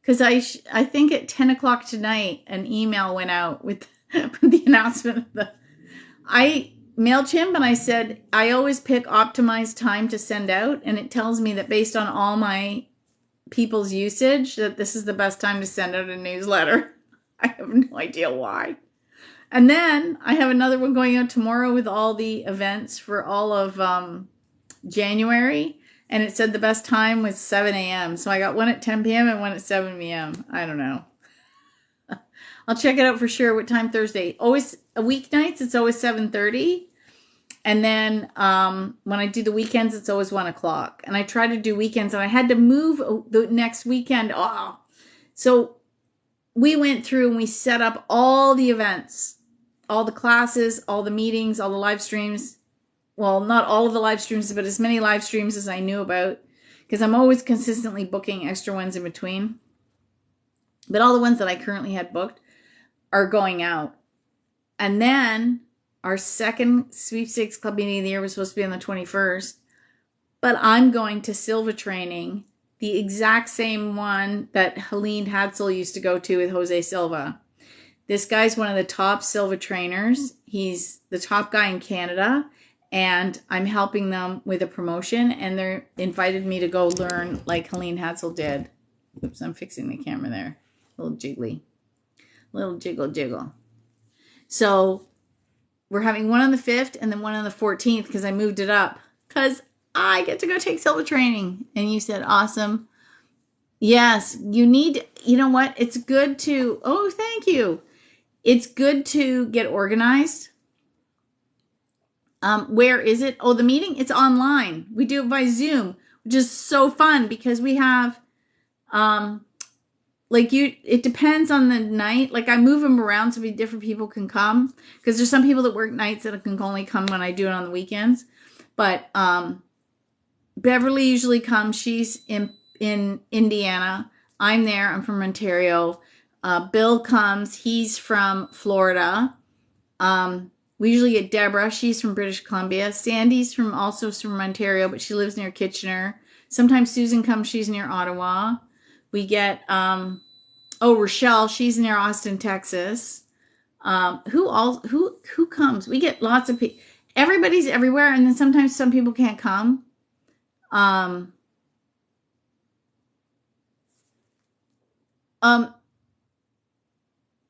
Because I think at 10 o'clock tonight, an email went out with the announcement of MailChimp, and I said, I always pick optimized time to send out, and it tells me that based on all my people's usage, that this is the best time to send out a newsletter. I have no idea why. And then I have another one going out tomorrow with all the events for all of January. And it said the best time was 7 a.m. So I got one at 10 p.m. and one at 7 p.m. I don't know. I'll check it out for sure. What time Thursday? Always weeknights, it's always 7:30. And then when I do the weekends, it's always 1 o'clock. And I try to do weekends, and I had to move the next weekend. Oh, so we went through and we set up all the events, all the classes, all the meetings, all the live streams. Well, not all of the live streams, but as many live streams as I knew about, because I'm always consistently booking extra ones in between. But all the ones that I currently had booked are going out. And then our second Sweepstakes Club meeting of the year was supposed to be on the 21st. But I'm going to Silva training, the exact same one that Helene Hadsel used to go to with Jose Silva. This guy's one of the top Silva trainers. He's the top guy in Canada. And I'm helping them with a promotion, and they're invited me to go learn like Helene Hadsel did. Oops, I'm fixing the camera there. A little jiggly. Little jiggle. So we're having one on the 5th and then one on the 14th because I moved it up. Because I get to go take Silva training. And you said, awesome. Yes, you need, you know what? It's good to, oh, thank you. It's good to get organized. Where is it? Oh, the meeting? It's online. We do it by Zoom, which is so fun because we have, it depends on the night. Like I move them around so different people can come because there's some people that work nights that can only come when I do it on the weekends. But, Beverly usually comes. She's in Indiana. I'm there. I'm from Ontario. Bill comes. He's from Florida. We usually get Deborah. She's from British Columbia. Sandy's also from Ontario, but she lives near Kitchener. Sometimes Susan comes. She's near Ottawa. We get, Rochelle. She's near Austin, Texas. Who comes? We get lots of people. Everybody's everywhere, and then sometimes some people can't come.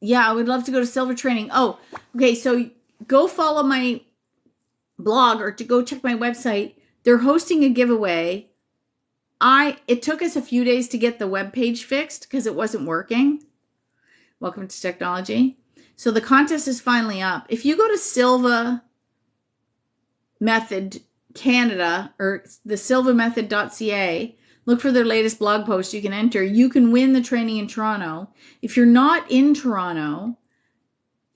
Yeah, I would love to go to Silva training. Oh, okay. So go follow my blog or to go check my website. They're hosting a giveaway. It took us a few days to get the webpage fixed because it wasn't working. Welcome to technology. So the contest is finally up. If you go to Silva Method Canada or the silvamethod.ca, look for their latest blog post. You can enter. You can win the training in Toronto. If you're not in Toronto,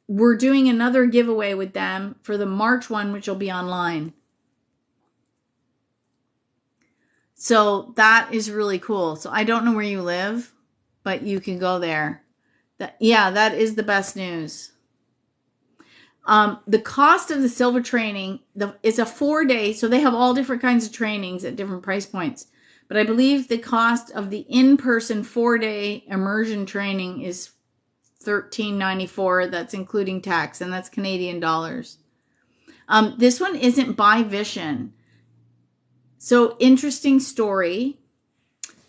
we're doing another giveaway with them for the March one, which will be online. So that is really cool. So I don't know where you live, but you can go there. That is the best news. The cost of the Silva training is a 4-day, so they have all different kinds of trainings at different price points. But I believe the cost of the in-person 4-day immersion training is $13.94. That's including tax, and that's Canadian dollars. This one isn't by Vision. So interesting story.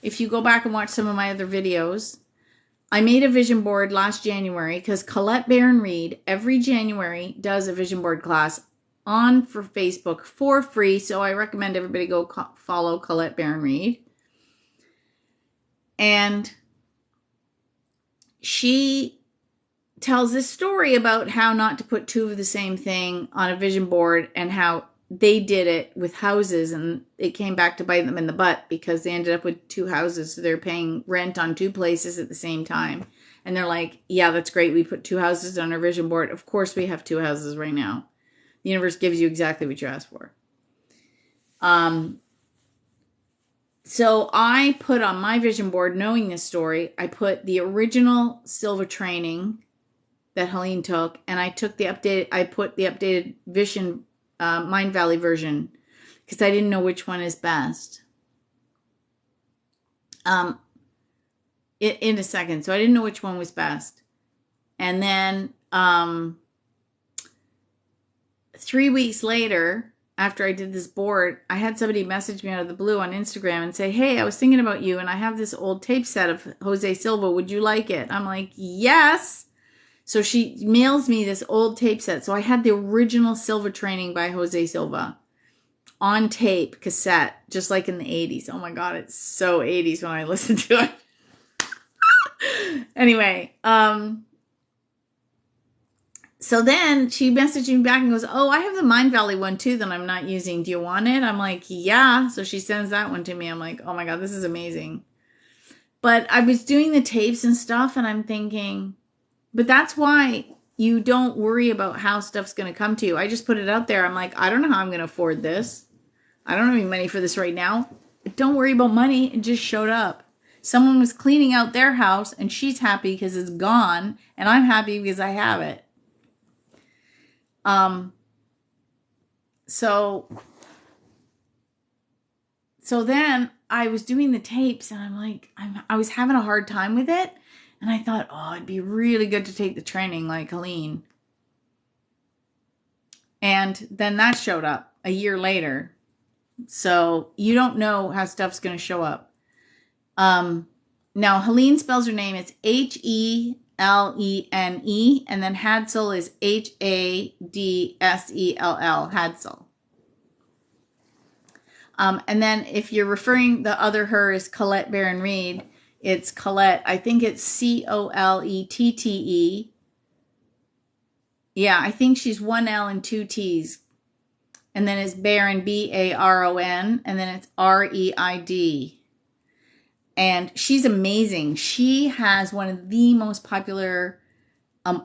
If you go back and watch some of my other videos, I made a vision board last January because Colette Barron-Reed every January does a vision board class for Facebook for free. So I recommend everybody go follow Colette Barron-Reed. And she tells this story about how not to put two of the same thing on a vision board and how they did it with houses and it came back to bite them in the butt because they ended up with 2 houses. So they're paying rent on 2 places at the same time. And they're like, yeah, that's great. We put 2 houses on our vision board. Of course we have 2 houses right now. The universe gives you exactly what you asked for. So I put on my vision board, knowing this story, I put the original Silva training that Helene took, and I put the updated Vision Mind Valley version because I didn't know which one is best. um, in a second. So I didn't know which one was best. And then 3 weeks later, after I did this board, I had somebody message me out of the blue on Instagram and say, hey, I was thinking about you and I have this old tape set of Jose Silva. Would you like it? I'm like, yes. So she mails me this old tape set. So I had the original Silva training by Jose Silva on tape, cassette, just like in the 80s. Oh my God, it's so 80s when I listen to it. Anyway, so then she messaged me back and goes, oh, I have the Mind Valley one too that I'm not using. Do you want it? I'm like, yeah. So she sends that one to me. I'm like, oh my God, this is amazing. But I was doing the tapes and stuff and I'm thinking, but that's why you don't worry about how stuff's going to come to you. I just put it out there. I'm like, I don't know how I'm going to afford this. I don't have any money for this right now. But don't worry about money. It just showed up. Someone was cleaning out their house and she's happy because it's gone. And I'm happy because I have it. So then I was doing the tapes and I'm like, I was having a hard time with it. And I thought, oh, it'd be really good to take the training like Helene. And then that showed up a year later. So you don't know how stuff's going to show up. Now Helene spells her name. It's Helene. And then Hadsel is Hadsell, Hadsel. And then if you're referring, the other her is Colette Barron Reed. It's Colette. I think it's Colettete. Yeah, I think she's 1 L and 2 T's. And then it's Barron, Baron. And then it's Reid. And she's amazing. She has one of the most popular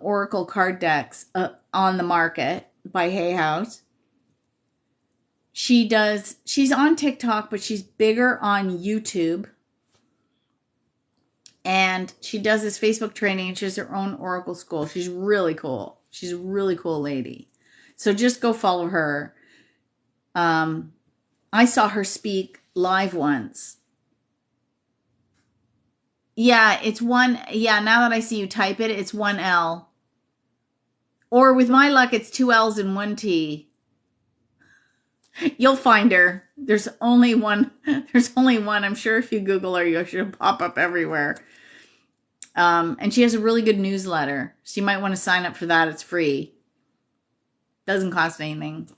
Oracle card decks on the market by Hay House. She's on TikTok, but she's bigger on YouTube. And she does this Facebook training and she has her own Oracle school. She's really cool. She's a really cool lady. So just go follow her. I saw her speak live once. Yeah, it's one. Yeah, now that I see you type it, it's 1 L. Or with my luck, it's 2 L's and 1 T. You'll find her. There's only one. I'm sure if you Google her, she'll pop up everywhere. And she has a really good newsletter. So you might want to sign up for that. It's free. Doesn't cost anything.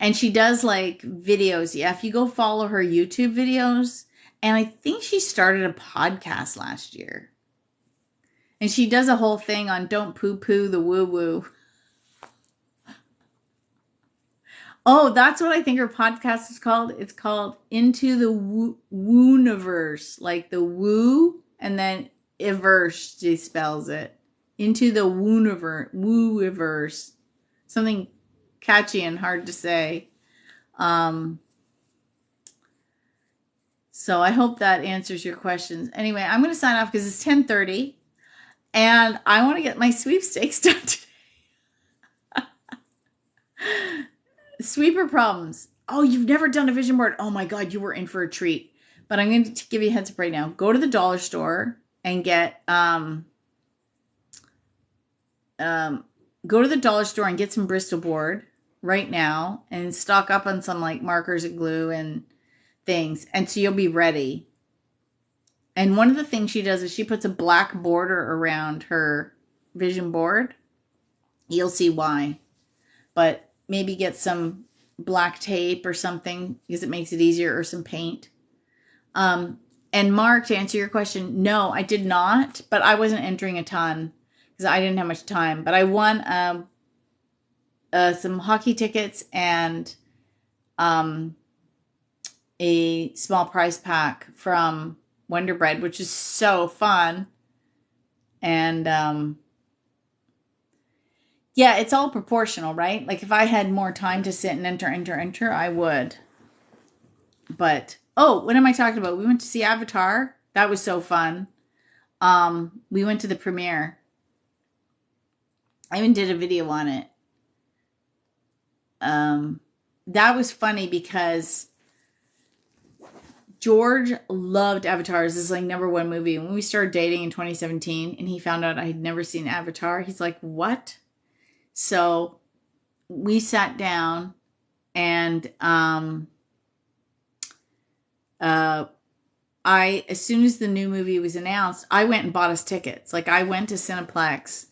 And she does like videos. Yeah, if you go follow her YouTube videos. And I think she started a podcast last year. And she does a whole thing on don't poo-poo the woo-woo. Oh, that's what I think her podcast is called. It's called Into the Wooniverse. Like the woo and then iverse, she spells it. Into the wooiverse. Something catchy and hard to say. So I hope that answers your questions. Anyway, I'm going to sign off because it's 10:30 and I want to get my sweepstakes done today. Sweeper problems. Oh, you've never done a vision board. Oh my God, you were in for a treat. But I'm going to give you a heads up right now. Go to the dollar store and get go to the dollar store and get some Bristol board right now and stock up on some like markers and glue and things, and so you'll be ready. And one of the things she does is she puts a black border around her vision board. You'll see why, but maybe get some black tape or something because it makes it easier, or some paint. And Mark, to answer your question, no, I did not, but I wasn't entering a ton because I didn't have much time. But I won some hockey tickets and a small prize pack from Wonder Bread, which is so fun. And yeah, it's all proportional, right? Like if I had more time to sit and enter, I would. But, oh, what am I talking about? We went to see Avatar. That was so fun. We went to the premiere. I even did a video on it. That was funny because George loved Avatar. This is like #1 movie. When we started dating in 2017 and he found out I had never seen Avatar, he's like, what? So we sat down and as soon as the new movie was announced, I went and bought us tickets. Like I went to Cineplex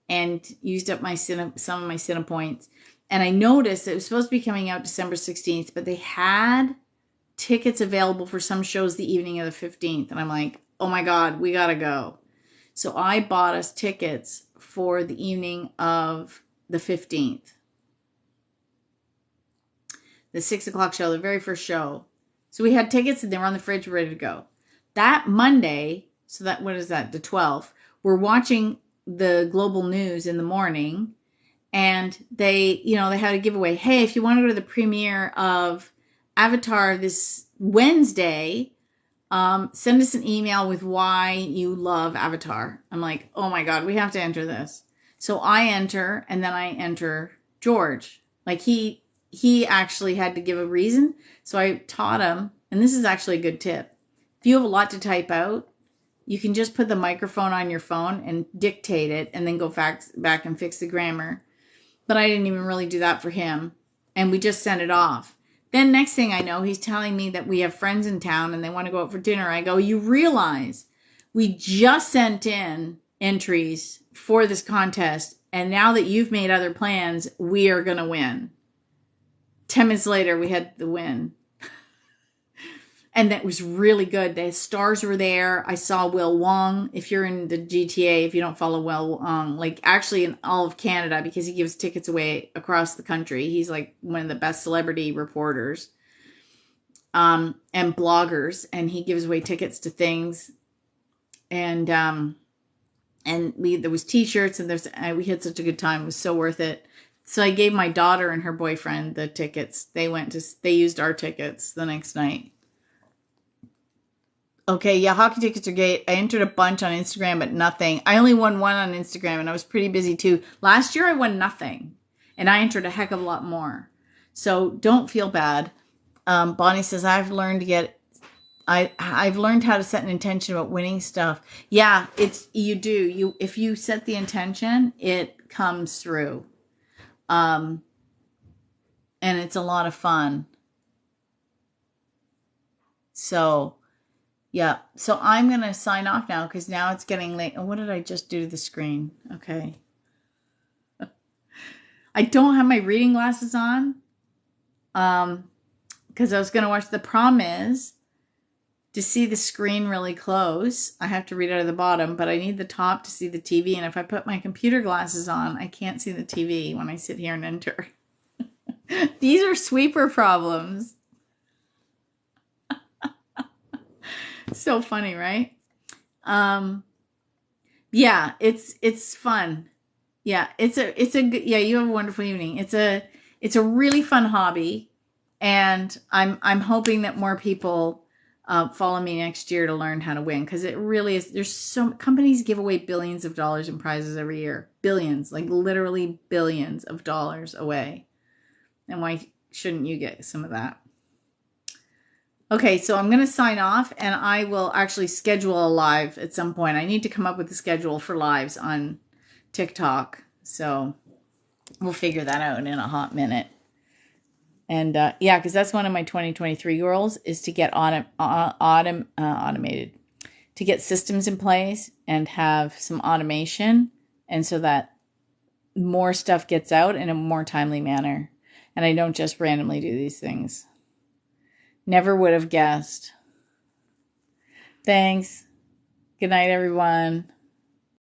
and used up some of my Cine points. And I noticed it was supposed to be coming out December 16th, but they had tickets available for some shows the evening of the 15th. And I'm like, oh my God, we got to go. So I bought us tickets for the evening of the 15th. The 6 o'clock show, the very first show. So we had tickets and they were on the fridge ready to go. That Monday, so that, what is that, the 12th, we're watching the global news in the morning and they had a giveaway. Hey, if you want to go to the premiere of Avatar this Wednesday, send us an email with why you love Avatar. I'm like, oh my God, we have to enter this. So I enter and then I enter George. Like he actually had to give a reason. So I taught him, and this is actually a good tip. If you have a lot to type out, you can just put the microphone on your phone and dictate it and then go back and fix the grammar. But I didn't even really do that for him. And we just sent it off. Then next thing I know, he's telling me that we have friends in town and they want to go out for dinner. I go, you realize we just sent in entries for this contest. And now that you've made other plans, we are going to win. 10 minutes later, we had the win. And that was really good. The stars were there. I saw Will Wong. If you're in the GTA, if you don't follow Will Wong, like actually in all of Canada, because he gives tickets away across the country. He's like one of the best celebrity reporters and bloggers. And he gives away tickets to things. And there was t-shirts and we had such a good time. It was so worth it. So I gave my daughter and her boyfriend the tickets. They used our tickets the next night. Okay, yeah, hockey tickets are great. I entered a bunch on Instagram, but nothing. I only won one on Instagram, and I was pretty busy too. Last year, I won nothing, and I entered a heck of a lot more. So don't feel bad. Bonnie says, I've learned how to set an intention about winning stuff. Yeah, you do. If you set the intention, it comes through. And it's a lot of fun. So... yeah, so I'm going to sign off now because now it's getting late. Oh, what did I just do to the screen? Okay. I don't have my reading glasses on because I was going to watch. The problem is to see the screen really close, I have to read out of the bottom, but I need the top to see the TV. And if I put my computer glasses on, I can't see the TV when I sit here and enter. These are sweeper problems. So funny, right? Yeah, it's fun. Yeah, it's a good, yeah, you have a wonderful evening. It's a really fun hobby, and I'm hoping that more people follow me next year to learn how to win, because it really is. There's companies give away billions of dollars in prizes every year. Billions, like literally billions of dollars away. And why shouldn't you get some of that? Okay, so I'm going to sign off, and I will actually schedule a live at some point. I need to come up with a schedule for lives on TikTok, so we'll figure that out in a hot minute. And yeah, because that's one of my 2023 goals is to get automated, to get systems in place and have some automation, and so that more stuff gets out in a more timely manner, and I don't just randomly do these things. Never would have guessed. Thanks. Good night, everyone.